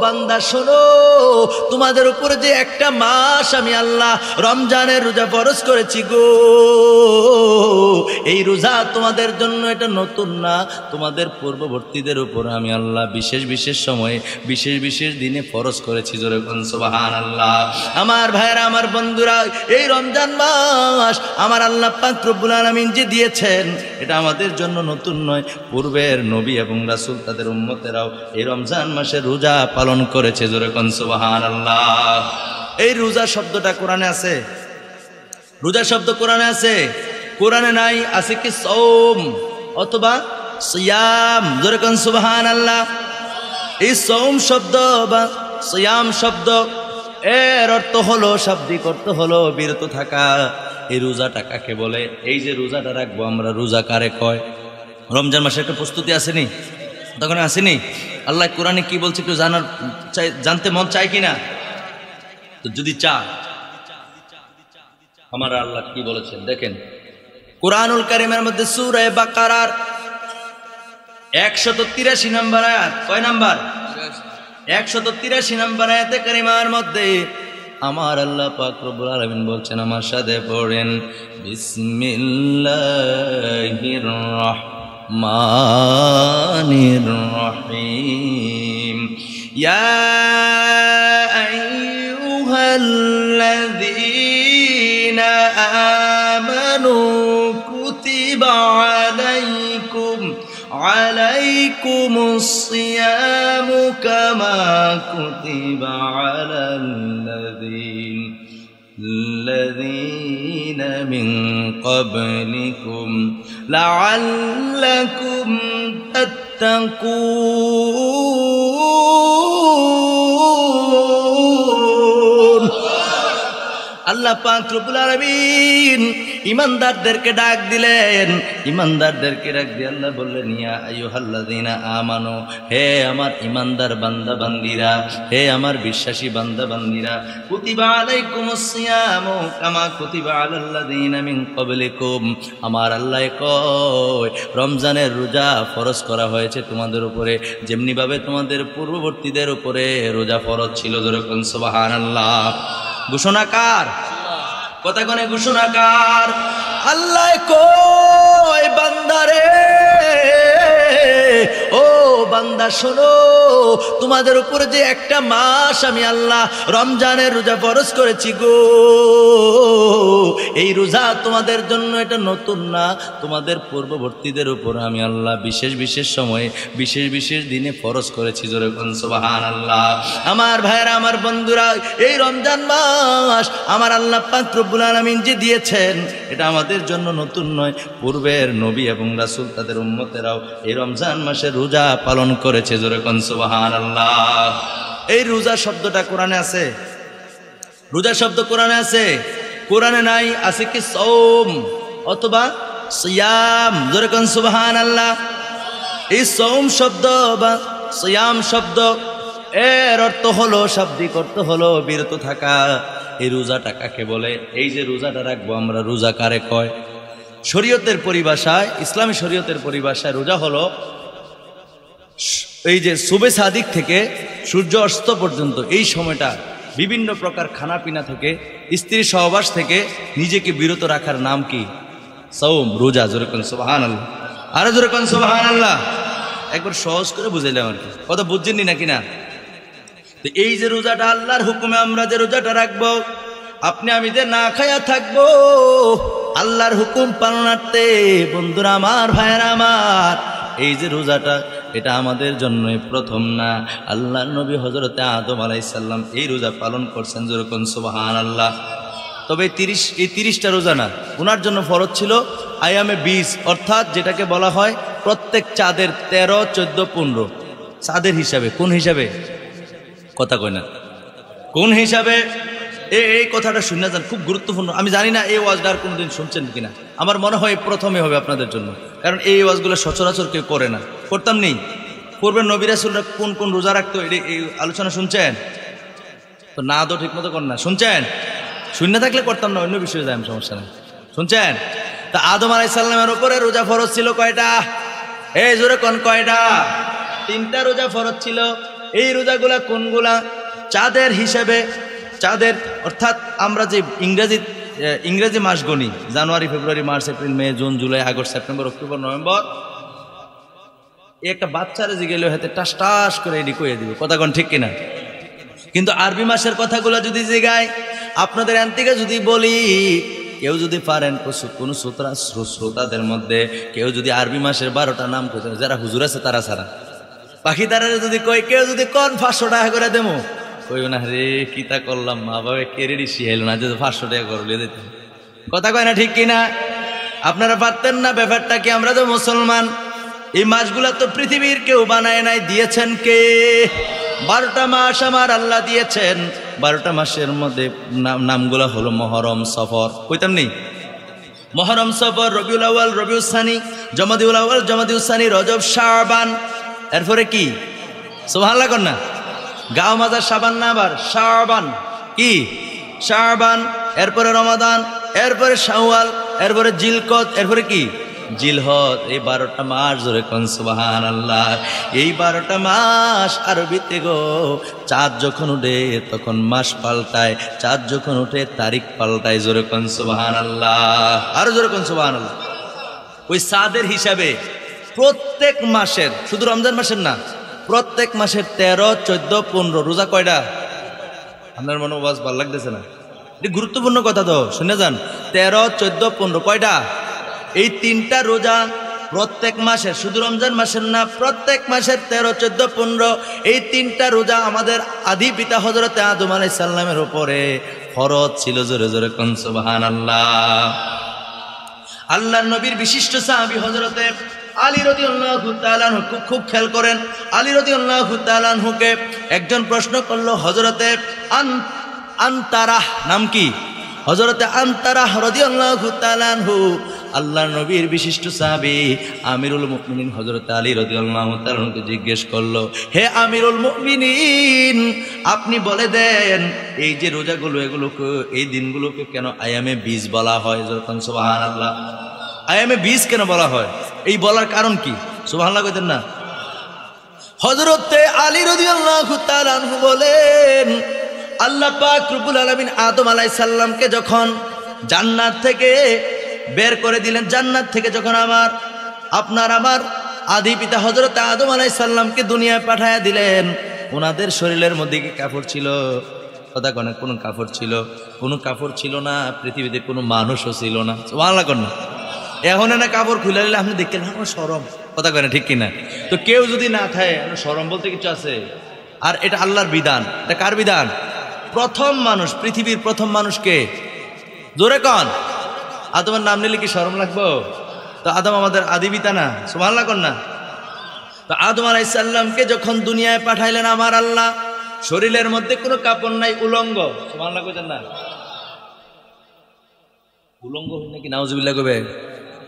বান্দা শোনো, তোমাদের উপরে যে একটা মাস আমি আল্লাহ রমজানের রোজা ফরজ করেছি গো, এই রোজা তোমাদের জন্য এটা নতুন না, তোমাদের পূর্ববর্তীদের উপর আমি আল্লাহ বিশেষ বিশেষ সময়ে বিশেষ বিশেষ দিনে ফরজ করেছি। জোরে বলুন সুবহানাল্লাহ। আমার ভাইরা, আমার বন্ধুরা, এই রমজান মাস আমার আল্লাহ পাক রব্বুল আলামিন যে দিয়েছেন এটা আমাদের জন্য নতুন নয়, পূর্বের নবী এবং রাসূল তাদের উম্মতেরাও এই রমজান মাসে রোজা পালন করেছে। জোরে বলুন সুবহানাল্লাহ। এই রোজা শব্দটা কোরআনে আছে? রোজা শব্দ কোরআনে আছে? কোরআনে নাই। আছে কি সওম অথবা সিয়াম? জোরে বলুন সুবহানাল্লাহ। এই সওম শব্দ বা সিয়াম শব্দ এর অর্থ হলো, শাব্দিক অর্থ হলো বিরত থাকা। এই রোজাটা কাকে বলে? এই যে রোজাটা রাখবো আমরা, রোজা কারে কয়? রমজান মাসে একটা প্রস্তুতি আসেনি? তখন আসেনি? আল্লাহ কোরআনে কি বলছে একটু জানতে মন চায় কিনা? তো যদি চায়, আমার আল্লাহ কি বলেছেন দেখেন, কুরআনুল কারীমের মধ্যে সূরা বাকারার 183 নম্বর আয়াত। কয় নাম্বার? 183 নম্বর আয়াতে কারিমার মধ্যে আমার আল্লাহ পাক রব্বুল আলামিন বলছেন, আমার সাথে পড়েন, বিসমিল্লাহির রহমানির রহিম। ইয়া আইয়ুহাল্লাযীনা আমানু কুতিবা আলাইকুমুস সিয়ামু কামা কুতিবা আলাল্লাযীনা মিন ক্বাবলিকুম লাআল্লাকুম তাত্তাকুন। আল্লাহ পাক রব্বুল আলামিন ইমানদারদেরকে ডাক দিলেন। ইমানদারদেরকে ডাক দিয়ে আল্লাহ বললেন, ইয়া আইয়ুহাল্লাযীনা আমানু, হে আমার ইমানদার বান্দা বান্দীরা, হে আমার বিশ্বাসী বান্দা বান্দীরা, কুতিবা আলাইকুমুস সিয়ামু কামা কুতিবা আলাল্লাযীনা মিন ক্বাবলিকুম, আমার আল্লাহ কয় রমজানের রোজা ফরজ করা হয়েছে তোমাদের উপরে, যেমনি ভাবে তোমাদের পূর্ববর্তীদের উপরে রোজা ফরজ ছিল। জোরে বলুন সুবহানাল্লাহ। ঘোষণাকার কথা কোনে? ঘোষণাকার আল্লাহ কয়, বান্দারে ও বান্দা শোনো, তোমাদের উপরে যে একটা মাস আমি আল্লাহ রমজানের রোজা ফরজ করেছি গো, এই রোজা তোমাদের জন্য এটা নতুন না, তোমাদের পূর্ববর্তীদের উপর আমি আল্লাহ বিশেষ বিশেষ সময়ে বিশেষ বিশেষ দিনে ফরজ করেছি। জোরে বলুন সুবহানাল্লাহ। আমার ভাইরা, আমার বন্ধুরা, এই রমজান মাস আমার আল্লাহ পাক রব্বুল আলামিন যে দিয়েছেন এটা আমাদের জন্য নতুন নয়, পূর্বের নবী এবং রাসূল তাদের উম্মতেরাও এই রমজান মাসে রোজা পালন করেছে। জোরে বলুন সুবহানাল্লাহ। এই রোজা শব্দটা কোরআনে আছে? রোজা শব্দ কোরআনে আছে? কোরআনে নাই। আছে কি সওম অথবা সিয়াম? জোরে বলুন সুবহানাল্লাহ। এই সওম শব্দ বা সিয়াম শব্দ এর অর্থ হলো, শাব্দিক অর্থ হলো বিরত থাকা। এই রোজাটা কাকে বলে? এই যে রোজাটা রাখবো আমরা, রোজা কারে কয়? শরীয়তের পরিভাষায়, ইসলামী শরীয়তের পরিভাষায় রোজা হলো এই যে সুবে সাদিক থেকে সূর্য অস্ত পর্যন্ত এই সময়টা বিভিন্ন প্রকার খানাপিনা থেকে, স্ত্রী সহবাস থেকে নিজেকে বিরত রাখার নাম কি? সওম, রোজা। জোরে বলুন সুবহানাল্লাহ। আরো জোরে বলুন সুবহানাল্লাহ। একবার সহজ করে বুঝাইলাম আর কি, কথা বুঝছেননি নাকি না? তো এই যে রোজাটা, আল্লাহর হুকুমে আমরা যে রোজাটা রাখবো, আপনি আমি যে না খায়া থাকবো আল্লাহর হুকুম পালনার্থে, বন্ধুরা আমার, ভাইয়েরা আমার, এই যে রোজাটা এটা আমাদের জন্যই প্রথম না। আল্লাহর নবী হযরতে আদম আলাইহিস সালাম এই রোজা পালন করছেন। জোরে বলুন সুবহানাল্লাহ। তবে এই 30টা রোজা না, ওনার জন্য ফরজ ছিল আয়ামে 20, অর্থাৎ যেটাকে বলা হয় প্রত্যেক চাঁদের 13, 14, 15 চাঁদের হিসাবে। কোন হিসাবে? কথা কয় না, কোন হিসাবে? এই কথাটা শুনে যান, খুব গুরুত্বপূর্ণ। আমি জানি না এই ওয়াজটা আর কোনোদিন শুনছেন কিনা, আমার মনে হয় প্রথমে হবে আপনাদের জন্য, কারণ এই ওয়াজগুলো সচরাচর কেউ করে না, করতাম নেই। পূর্বের নবী রাসূলরা কোন কোন রোজা রাখতো এই আলোচনা শুনছেন তো? না তো ঠিক মতো কর না, শুনছেন? শূন্য থাকলে করতাম না, অন্য বিষয়ে যাই, সমস্যা নেই। শুনছেন? তা আদম আলাইহিস সালামের উপরে রোজা ফরজ ছিল কয়টা? এই জোরে কোন কয়টা? 3টা রোজা ফরজ ছিল। এই রোজাগুলা কোনগুলা? চাঁদের হিসেবে, চাঁদের অর্থাৎ আমরা যে ইংরেজি মাস গণি, January, February, March, April, May, June, July, August, September, October, November, একটা বাচ্চারে যে গেলে হাতে টাস টাস করে এডি কয়ে দিবে, কথা কোন ঠিক কিনা? কিন্তু আরবি মাসের কথাগুলো যদি জিগায়, আপনাদের এন থেকে যদি বলি, কেউ যদি পারেন কোন শ্রোতাদের মধ্যে কেউ যদি আরবি মাসের 12টা নাম কইতে, যারা হুজুর আছে তারা ছাড়া, বাকি তারা যদি কই, কেউ যদি কোন 500 টাকা করে দেবো, কই না রে কিতা করলাম, মা বাবা কেরেডি শিয়াইল না যে 500 টাকা করলে দিতে, কথা কয় না ঠিক কিনা? আপনারা পারতেন না ব্যাপারটা কি? আমরা তো মুসলমান, এই মাসগুলা তো পৃথিবীর কেউ বানায় নাই, দিয়েছেন কে? 12টা মাস আমার আল্লাহ দিয়েছেন। 12টা মাসের মধ্যে নামগুলা হলো মহরম, সফর, কইতাম নেই? মহরম, সফর, রবিউল আউয়াল, রবিউল সানি, জমাদিউল আউয়াল, জমাদিউল সানি, রজব, শাবান, এরপরে কি? সুবহানাল্লাহ কর না? গাও মাজার শাবান না, আবার শাবান, কি? শাবান, এরপরে রমাদান, এরপরে শাওয়াল, এরপরে জিলকদ, এরপরে কি? জিলহদ। এই 12টা মাস জোরে কোন সুবহানাল্লাহ। এই 12টা মাস আরবিতে গো, চাঁদ যখন উঠে তখন মাস পাল্টায়, চাঁদ যখন উঠে তারিখ পাল্টায়, জোরে কোন সুবহানাল্লাহ, আরো জোরে কোন সুবহানাল্লাহ। ওই চাঁদের হিসাবে প্রত্যেক মাসের, শুধু রমজান মাসের না, প্রত্যেক মাসের 13, 14, 15 রোজা কয়টা? আপনার মনে ওয়াজ ভালো লাগতেছে না? এটি গুরুত্বপূর্ণ কথা তো, শুনে যান। 13, 14, 15 কয়টা? এই 3টা রোজা প্রত্যেক মাসের, শুধু রমজান মাসের না, প্রত্যেক মাসের 13, 14, 15 এই 3টা রোজা আমাদের আদি পিতা হযরতে আদম আলাইহিস সালামের উপরে ফরজ ছিল, জোরে জোরে কোন সুবহানাল্লাহ। আল্লাহর নবীর বিশিষ্ট সাহাবী হযরতে আলী রাদিয়াল্লাহু তাআলা আনহু, খুব খেয়াল করেন, আলী রাদিয়াল্লাহু তাআলা আনহুকে একজন প্রশ্ন করলো, হযরতে আনতারাহ, নাম কি? হযরতে আনতারাহ রাদিয়াল্লাহু তাআলা আনহু আল্লাহর নবীর বিশিষ্ট সাহাবী আমিরুল মুমিনিন হযরতে আলী রাদিয়াল্লাহু তাআলা আনহুকে জিজ্ঞেস করলো, হে আমিরুল মুমিনিন, আপনি বলে দেন এই যে রোজাগুলো, এগুলোকে, এই দিনগুলোকে কেন আয়ামে বীজ বলা হয়? যখন সুবহানাল্লাহ, আয়ামে বীজ কেন বলা হয়? এই বলার কারণ কি? সুবহানাল্লাহ কইতেন না? হযরতে আলী রাদিয়াল্লাহু তাআলা আনহু বলেন, আল্লাহ পাক রব্বুল আলামিন আদম আলাইহিস সালামকে যখন জান্নাত থেকে বের করে দিলেন, জান্নাত থেকে যখন আমার আদি পিতা হযরত আদম আলাইহিস সালামকে দুনিয়ায় পাঠায়া দিলেন, ওনাদের শরীরের মধ্যে কি কাপড় ছিল? কথা কনে, কোনো কাপড় ছিল? কোনো কাপড় ছিল না, পৃথিবীতে কোনো মানুষও ছিল না। সুবহানাল্লাহ কর না? এখন না কাপড় খুলে নিলে আপনি দেখলেন আমার শরম, কথা কনে ঠিক কিনা? তো কেউ যদি না থাকে, শরম বলতে কিছু আছে? আর এটা আল্লাহর বিধান। এটা কার বিধান? প্রথম মানুষ, পৃথিবীর প্রথম মানুষকে, জোরে কন, আদমের নাম নিলে কি শরম লাগবো? তো আদম আমাদের আদি পিতা না? সুবহানাল্লাহ কর না? তো আদম আলাইহিস সালামকে যখন দুনিয়ায় পাঠাইলেন আমার আল্লাহ, শরীরের মধ্যে কোনো কাপড় নাই, উলঙ্গ। সুবহানাল্লাহ কইতেন না? উলঙ্গ হই নাকি নাউজুবিল্লাহ কবে?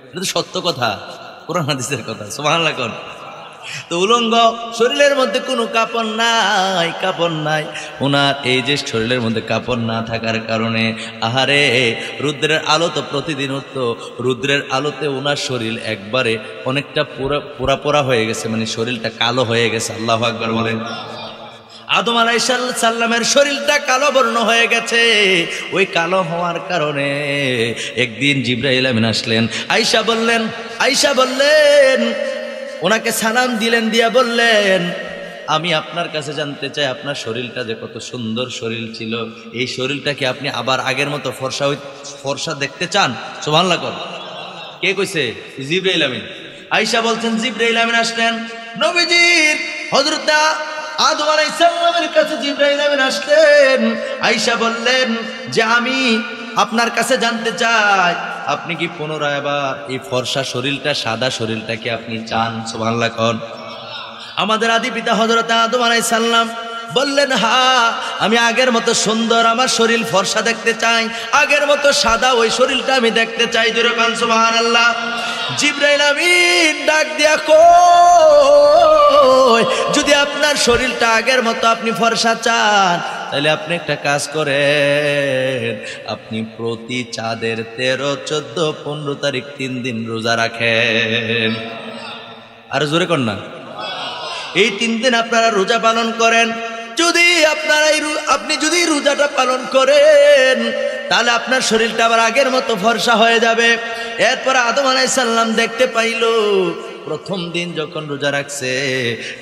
এটা তো সত্য কথা, কোরআন হাদিসের কথা। সুবহানাল্লাহ কর। তো উলঙ্গ, শরীরের মধ্যে কোনো কাপড় নাই, কাপড় নাই। ওনার এই যে শরীরের মধ্যে কাপড় না থাকার কারণে, আহারে, রুদ্রের আলো তো প্রতিদিন উঠতো, রুদ্রের আলোতে ওনার শরীর একবারে অনেকটা পোড়া পোড়া হয়ে গেছে, মানে শরীরটা কালো হয়ে গেছে। আল্লাহু আকবার বলেন। আদম আলাইহিস সালামের শরীরটা কালো বর্ণ হয়ে গেছে। ওই কালো হওয়ার কারণে একদিন জিবরাইল আমিন আসলেন, আয়েশা বললেন, ওনাকে সালাম দিলেন, দিয়া বললেন, আমি আপনার কাছে জানতে চাই আপনার শরীরটা যে কত সুন্দর শরীর ছিল, এই শরীরটাকে আপনি আবার আগের মতো ফর্সা দেখতে চান? সুবহানাল্লাহ কর। কে কইছে? জিবরাইল আমিন। আয়েশা বলছেন, জিবরাইল আমিন আসলেন নবীজির হযরত আদম আলাইহিস সালামের কাছে। জিবরাইল আমিন আসলেন, আয়েশা বললেন যে আমি আপনার কাছে জানতে চাই, আপনি কি পুনরায় আবার এই ফর্সা শরীরটা, সাদা শরীরটাকে আপনি চান? সুবহানাল্লাহ কর। আমাদের আদি পিতা হযরত আদম আলাইহিস সালাম বললেন, হ্যাঁ, আমি আগের মতো সুন্দর, আমার শরীর ফর্সা দেখতে চাই, আগের মতো সাদা ওই শরীরটা আমি দেখতে চাই। জোরে বলেন সুবহানাল্লাহ। জিবরাইল আমিন ডাক দিয়া কই, যদি আপনার শরীরটা আগের মতো আপনি ফর্সা চান, তাহলে আপনি একটা কাজ করেন, আপনি প্রতি চাঁদের 13, 14, 15 তারিখ 3 দিন রোজা রাখেন। আর জোরে কর না। এই 3 দিন আপনারা রোজা পালন করেন। যদি আপনি যদি রোজাটা পালন করেন তাহলে আপনার শরীরটা আবার আগের মতো ফর্সা হয়ে যাবে। এরপর আদম আলাইহিস সালাম দেখতে পাইল প্রথম দিন যখন রোজা রাখছে,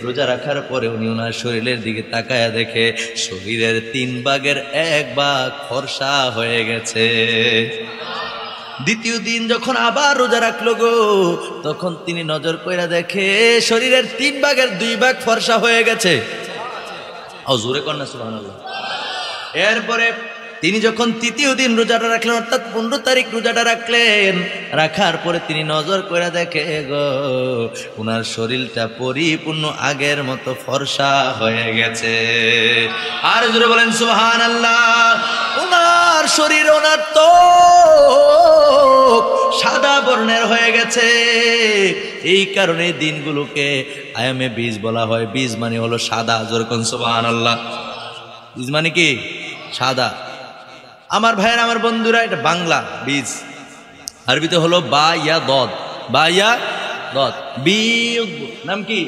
রোজা রাখার পরে উনি ওনার শরীরের দিকে তাকায়া দেখে শরীরের 3 ভাগের 1 ভাগ ফর্সা হয়ে গেছে। দ্বিতীয় দিন যখন আবার রোজা রাখলো গো, তখন তিনি নজর কইরা দেখে শরীরের 3 ভাগের 2 ভাগ ফর্সা হয়ে গেছে। জোরে কন্যা সুবহানাল্লাহ। এরপরে তিনি যখন তৃতীয় দিন রোজাটা রাখলেন, অর্থাৎ 15 তারিখ রোজাটা রাখলেন, রাখার পরে তিনি নজর করে দেখে গো ওনার শরীরটা পরিপূর্ণ আগের মতো ফর্সা হয়ে গেছে। আর জোরে বলেন সুবহানাল্লাহ। ওনার শরীর, ওনার তো সাদা বর্ণের হয়ে গেছে। এই কারণে দিনগুলোকে আয়ামে বীজ বলা হয়। বীজ মানে হলো সাদা। জোরে কোন সুবহানাল্লাহ। বীজ মানে কি? সাদা। আমার ভাইয়ের, আমার বন্ধুরা, এটা বাংলা বীজ, আরবিতে হলো বা ইয়া দদ। বা ইয়া দদ বীজ নাম কি?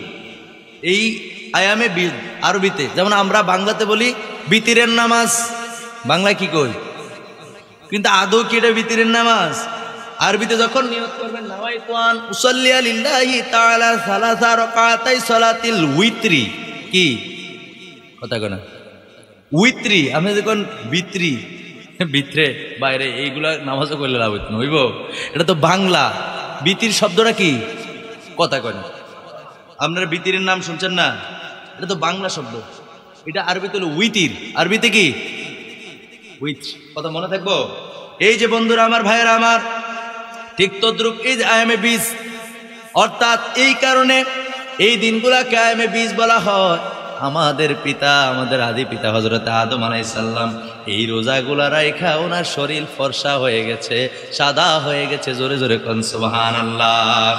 এই আয়ামে বীজ আরবিতে, যেমন আমরা বাংলাতে বলি বিতিরের নামাজ, বাংলায় কি কই, কিন্তু আদৌ কি এটা বিতিরের নামাজ? আরবিতে যখন নিয়ত করবেন নাওয়াইতু আন উসাল্লি লিল্লাহি তাআলা সালাসা রাকাতাই সালাতিল উইত্রি, কি কথা কয় না? উইত্রি। আমি যখন বিত্রি, ভিতরে বাইরে এইগুলা নামাজও করলে লাভ হইত না, হইব? এটা তো বাংলা। বিতির শব্দটা কি? কথা কয় না। আপনারা বিতিরের নাম শুনছেন না? এটা তো বাংলা শব্দ। এটা আরবিতে হলো উইতির। আরবিতে কি? উইথ। কথা মনে থাকবো? এই যে বন্ধুরা, আমার ভাইয়েরা আমার, ঠিক তদ্রুপ এই যে আয়ামে বীজ, অর্থাৎ এই কারণে এই দিনগুলাকে আয়ামে বীজ বলা হয়। আমাদের পিতা, আমাদের আদি পিতা হযরত আদম আলাইহিস সালাম এই রোজাগুলা রাইখা ওনার শরীর ফর্সা হয়ে গেছে, সাদা হয়ে গেছে। জোরে জোরে কোন সুবহানাল্লাহ।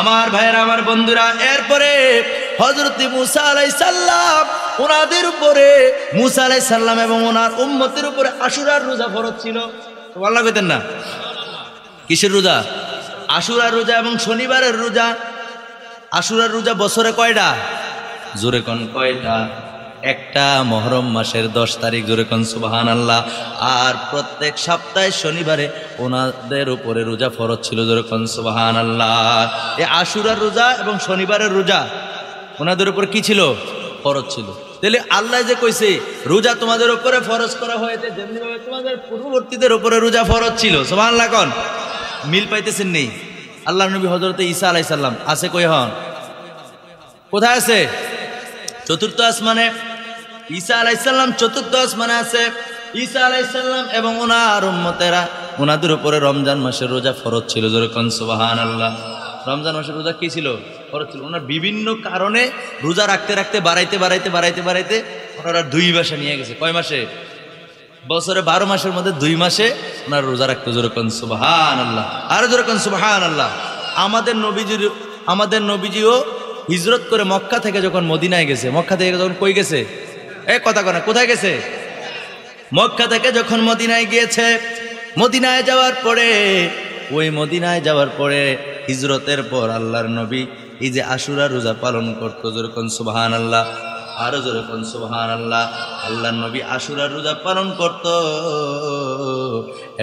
আমার ভাইয়েরা, আমার বন্ধুরা, এরপরে হযরত মুসা আলাইহিস সালাম, ওনাদের উপরে মুসা আলাইহিস সালাম এবং ওনার উম্মতের উপরে আশুরার রোজা ফরজ ছিল। সুবহানাল্লাহ কইতেন না? কিসের রোজা? আশুরার রোজা এবং শনিবারের রোজা। আশুরার রোজা বছরে কয়টা? জোরে কোন কয়টা? একটা মুহররম মাসের 10 তারিখ। জোরে কোন সুবহানাল্লাহ। আর প্রত্যেক সপ্তাহে শনিবারে ওনাদের উপরে রোজা ফরজ ছিল। জোরে কোন সুবহানাল্লাহ। এই আশুরার রোজা এবং শনিবারের রোজা ওনাদের উপর কি ছিল? ফরজ ছিল। তাহলে আল্লাহ যে কইছে রোজা তোমাদের উপরে ফরজ করা হয়েছে, যেমনি ভাবে তোমাদের পূর্ববর্তীদের উপরে রোজা ফরজ ছিল। সুবহানাল্লাহ কোন? মিল পাইতেছেন নেই? আল্লাহর নবী হযরত ঈসা আলাইহিস সালাম আছে কই? হন কোথায় আছে? চতুর্থ আসমানে। ঈসা আলাইহিস সালাম চতুর্থ আসমানে আছে। ঈসা আলাইহিস সালাম এবং ওনার উম্মতেরা, ওনাদের উপরে রমজান মাসের রোজা ফরজ ছিল। জোরে কোন সুবহানাল্লাহ। রমজান মাসের রোজা কি ছিল? ফরজ ছিল। ওনার বিভিন্ন কারণে রোজা রাখতে রাখতে বাড়াইতে ওনারা 2 মাসে নিয়ে গেছে। কয় মাসে? বছরে 12 মাসের মধ্যে 2 মাসে ওনারা রোজা রাখতে। জোরে কোন সুবহানাল্লাহ। আর জোরে কোন সুবহানাল্লাহ। আমাদের নবীজিও হিজরত করে মক্কা থেকে যখন মদিনায় গেছে, মক্কা থেকে যখন কই গেছে? কথা কয় না, কোথায় গেছে? মক্কা থেকে যখন মদিনায় গিয়েছে, মদিনায় যাওয়ার পরে হিজরতের পর আল্লাহর নবী এই যে আশুরা রোজা পালন করত। জোরে কোন সুবহানাল্লাহ। আরো জোরে কোন সুবহানাল্লাহ। আল্লাহর নবী আশুরার রোজা পালন করত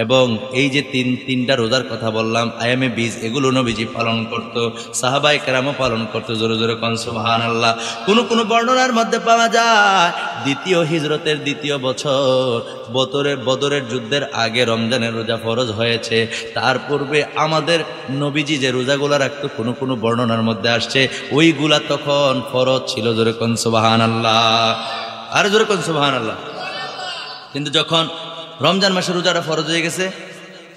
এবং এই যে তিনটা রোজার কথা বললাম, আয়ামে বীজ, এগুলো নবীজি পালন করত, সাহাবায়ে কেরামও পালন করত। জোরে জোরে কোন সুবহানাল্লাহ। কোন বর্ণনার মধ্যে পাওয়া যায় দ্বিতীয় হিজরতের 2য় বছর বদরের যুদ্ধের আগে রমজানের রোজা ফরজ হয়েছে। তার পূর্বে আমাদের নবীজি যে রোজাগুলা রাখতো, কোন বর্ণনার মধ্যে আসছে ওইগুলা তখন ফরজ ছিল। জোরে কোন সুবহানাল্লাহ। আর জোরে কোন সুবহানাল্লাহ। কিন্তু যখন রমজান মাসের রোজাটা ফরজ হয়ে গেছে,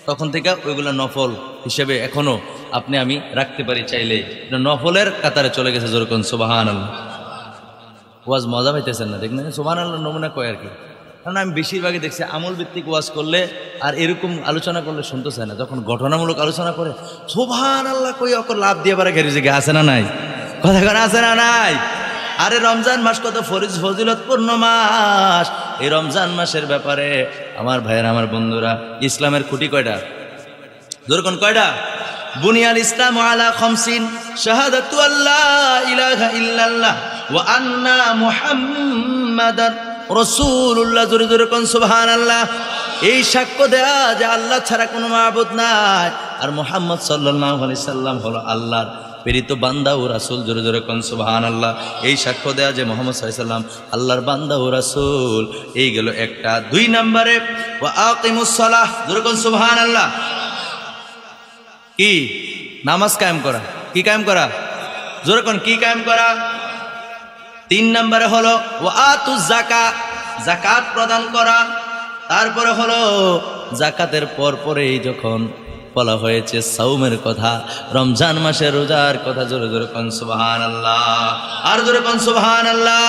তখন থেকে ওইগুলা নফল হিসেবে এখনো আপনি আমি রাখতে পারি চাইলে, নফলের কাতারে চলে গেছে। জোরে কোন সুবহানাল্লাহ। ওয়াজ মজা পাইতেছেন না? দেখলেন সুবহানাল্লাহ নমুনা কয় আর কি। কারণ আমি বেশিরভাগই দেখছি আমল ভিত্তিক ওয়াজ করলে আর এরকম আলোচনা করলে শুনতে চায় না। যখন ঘটনামূলক আলোচনা করে সুবহানাল্লাহ কই অকর লাভ দিয়ে পারে ঘেরে যে আছে না নাই? কথা কেন আছে না নাই? আরে রমজান মাস কত ফজিলতপূর্ণ মাস। এই রমজান মাসের ব্যাপারে আমার ভাইয়েরা, আমার বন্ধুরা, ইসলামের খুঁটি কয়টা? যেরকম কয়টা? বুনিয়াল ইসলাম আলা খামসিন, শাহাদাতু আল্লা ইলাহা ইল্লাল্লাহ ওয়া আন্না মুহাম্মাদার রাসূলুল্লাহ। জোরে জোরে কোন সুবহানাল্লাহ। এই সাক্ষ্য দেয়া যে আল্লাহ ছাড়া কোনো মাবুদ নাই আর মুহাম্মদ সাল্লাল্লাহু আলাইহি সাল্লাম হলো আল্লাহর প্রেরিত বান্দা ও রাসূল। জোরে জোরে কোন সুবহানাল্লাহ। এই সাক্ষ্য দেয়া যে মুহাম্মদ সাল্লাল্লাহু আলাইহি সাল্লাম আল্লাহর বান্দা ও রাসূল, এই গেল একটা। 2 নম্বরে ওয়া আকিমুস সালাহ। জোরে কোন সুবহানাল্লাহ। কি? নামাজ কায়েম করা। কি কায়েম করা? জোরে কোন কি কায়েম করা? 3 নম্বরে হলো ওয়া আতুজ যাকাত, যাকাত প্রদান করা। তারপরে হলো যাকাতের পরেই যখন বলা হয়েছে সাওমের কথা, রমজান মাসের রোজার কথা। জোরে জোরে কোন সুবহানাল্লাহ। আর জোরে কোন সুবহানাল্লাহ।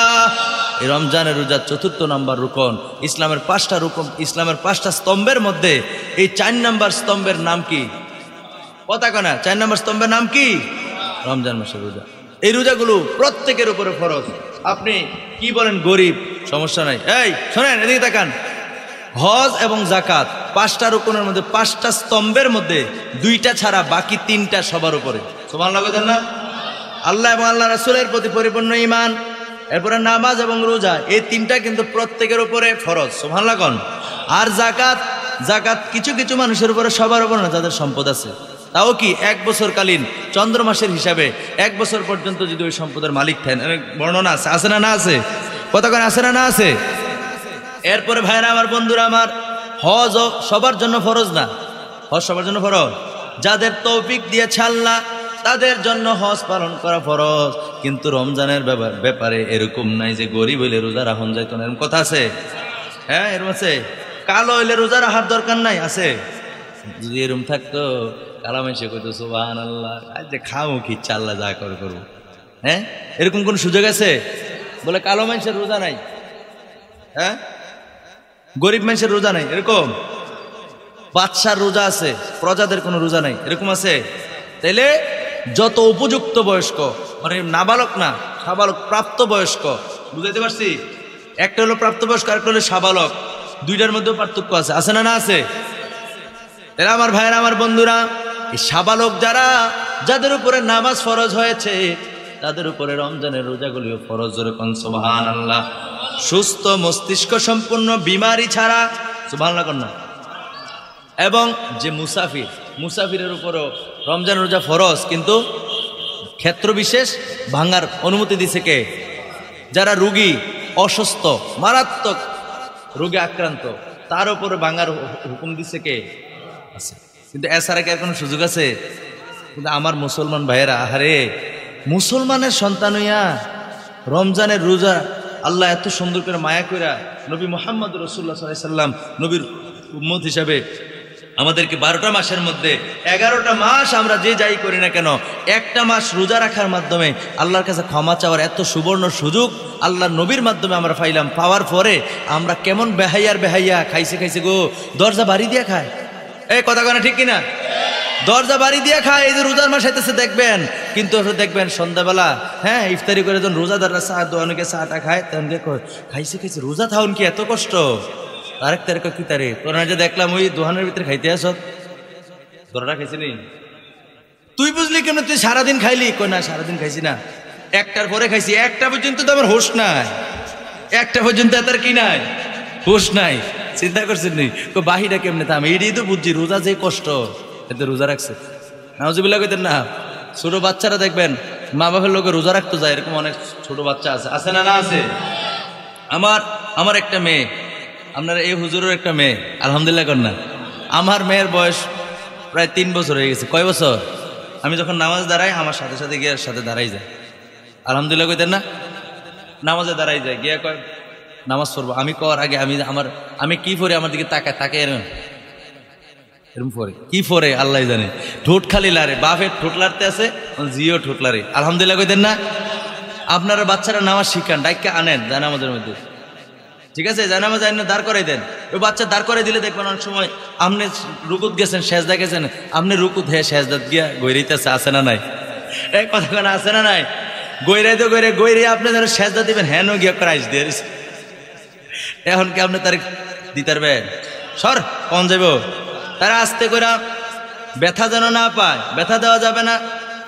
এই রমজানের রোজা 4 নম্বর রুকন। ইসলামের 5টা রুকন, ইসলামের 5টা স্তম্ভের মধ্যে এই 4 নম্বর স্তম্ভের নাম কি? কথা কনা। 4 নম্বর স্তম্ভের নাম কি? রমজান মাসের রোজা। এই রোজাগুলো প্রত্যেকের উপরে ফরজ। আপনি কি বলেন গরিব, সমস্যা নাই। এই শোনেন, এদিকে তাকান। হজ এবং যাকাত 5টা রুকনের মধ্যে, 5টা স্তম্ভের মধ্যে 2টা ছাড়া বাকি 3টা সবার উপরে। সুবহানাল্লাহ বলেন না? আল্লাহ এবং আল্লাহ রাসূলের প্রতি পরিপূর্ণ ঈমান, এরপরে নামাজ এবং রোজা, এই 3টা কিন্তু প্রত্যেকের উপরে ফরজ। সুবহানাল্লাহ কোন। আর যাকাত, যাকাত কিছু কিছু মানুষের উপরে, সবার উপরে না, যাদের সম্পদ আছে। তাও কি 1 বছরকালীন চন্দ্র মাসের হিসাবে 1 বছর পর্যন্ত যদি ওই সম্পদের মালিক থাকেন, অনেক বর্ণনা আছে। আছে না? না আছে? কথা কোন আছে না? না আছে? এরপরে ভাইরা আমার, বন্ধুরা আমার, হজ সবার জন্য ফরজ না। হজ সবার জন্য ফরজ। যাদের তৌফিক দিয়েছে আল্লাহ তাদের জন্য হজ পালন করা ফরজ। কিন্তু রমজানের ব্যাপারে এরকম নাই যে গরিব হইলে রোজা রাখুন যাইতো না, এরকম কথা আছে? হ্যাঁ, এরকম আছে। কালো হইলে রোজা রাখার দরকার নাই, আছে? যদি এরকম থাকতো কালাম এসে কইতো সুবহানাল্লাহ, আজ যে খাও কি চাল্লা যা করে করবো। হ্যাঁ, এরকম কোন সুযোগ আছে? বলে কালো মানুষের রোজা নাই, হ্যাঁ, গরিব মানুষের রোজা নাই, এরকম? বাদশার রোজা আছে, প্রজাদের কোনো রোজা নাই, এরকম আছে? তাইলে যত উপযুক্ত বয়স্ক, মানে নাবালক না, সাবালক, প্রাপ্ত বয়স্ক, বুঝাইতে পারছি? একটা হলো প্রাপ্তবয়স্ক, আরেকটা হলো সাবালক। 2টার মধ্যেও পার্থক্য আছে। আছে না? না আছে? এরা আমার ভাইয়েরা, আমার বন্ধুরা, এই সাবালক যারা, যাদের উপরে নামাজ ফরজ হয়েছে, তাদের উপরে রমজানের রোজাগুলিও ফরজ। জোরে কোন সুবহানাল্লাহ। সুস্থ মস্তিষ্ক সম্পূর্ণ, বিমারি ছাড়া। সুবহানাল্লাহ কোন না? এবং যে মুসাফির, মুসাফিরের উপরও রমজান রোজা ফরজ, কিন্তু ক্ষেত্র বিশেষ ভাঙার অনুমতি দিছে কে? যারা রোগী, অসুস্থ, মারাত্মক রোগে আক্রান্ত, তার উপরে ভাঙার হুকুম দিছে কে? আছে। কিন্তু এছাড়া কি আর কোনো সুযোগ আছে? কিন্তু আমার মুসলমান ভাইয়েরা, আহারে, মুসলমানের সন্তান হইয়া রমজানের রোজা আল্লাহ এত সুন্দর করে মায়া কইরা নবী মুহাম্মদ রাসূলুল্লাহ সাল্লাল্লাহু আলাইহি সাল্লাম নবীর উম্মত হিসাবে আমাদেরকে 12টা মাসের মধ্যে 11টা মাস আমরা যে যাই করি না কেন, একটা মাস রোজা রাখার মাধ্যমে আল্লাহর কাছে ক্ষমা চাওয়ার এত সুবর্ণ সুযোগ আল্লাহর নবীর মাধ্যমে আমরা পাইলাম। পাওয়ার পরে আমরা কেমন বেহাইয়ার বেহাইয়া খাইছে খাইছে গো, দরজা বাড়ি দিয়া খায়। এই কথা কেন, ঠিক কিনা? দরজা বাড়ি দিয়া খায়। এই যে রোজার মাস আইতেছে দেখবেন, কিন্তু দেখবেন সন্ধ্যাবেলা, হ্যাঁ, ইফতারি করে যখন রোজাদাররা চা, অনেকে চাটা খায়, তখন খাইছে খাইছে রোজা থাউন কি এত কষ্ট? আরেক তারিখ কি তারিখ তোর না যে দেখলাম ওই দোকানের ভিতরে খাইতে আসত, তোরা খাইছি নি? তুই বুঝলি কেন? তুই সারাদিন খাইলি? কই না, সারাদিন খাইছি না, 1টার পরে খাইছি। 1টা পর্যন্ত তো আমার হোশ নাই, 1টা পর্যন্ত তার কি নাই, হোশ নাই। চিন্তা করছেন নি বাহিরা কেমনে থাম? এইটাই তো বুঝছি, রোজা যে কষ্ট, এতে রোজা রাখছে। নাউজুবিল্লাহ কইতেন না? ছোট বাচ্চারা দেখবেন মা বাবার লোকে রোজা রাখতে যায়, এরকম অনেক ছোট বাচ্চা আছে। আছে না? না আছে? আমার একটা মেয়ে, আপনার এই হুজুরের একটা মেয়ে, আলহামদুলিল্লাহ কর না, আমার মেয়ের বয়স প্রায় 3 বছর হয়ে গেছে। কয় বছর? আমি যখন নামাজ দাঁড়াই আমার সাথে সাথে গিয়ে সাথে দাঁড়াই যায়। আলহামদুলিল্লাহ কইতেন না? নামাজে দাঁড়াই যায়, গিয়া কয় নামাজ পড়বো। আমি কর আগে আমি কি পড়ি, আমার দিকে তাকে এরকম পড়ে, কি পড়ে আল্লাহ জানে। ঠোঁট খালি লারে, বাপের ঠোঁট লাড়তে আছে, জিও ঠোঁট লারে। আলহামদুলিল্লাহ কইতেন না? আপনারা বাচ্চারা নামাজ শিখান, ডাইকা আনেন জানামাজের মধ্যে, ঠিক আছে? জানামাজ আইনে দাঁড় করাই দেন। ওই বাচ্চা দাঁড় করে দিলে দেখবেন অনেক সময় আপনি রুকুত গেছেন, সেজদা গেছেন, আপনি রুকুত হয়ে সেজদাত গিয়া গৈরাইতেছে। আছে না নাই? এই কথা কেন, আছে না নাই? গৈরাইতে গৈরে আপনি যেন সেজদা দিবেন, হ্যাঁ গিয়া প্রাইজ দিয়ে এখন কি আপনি তার দিতে পারবেন? সর কন যাব, তারা আস্তে করে ব্যথা যেন না পায়, ব্যথা দেওয়া যাবে না।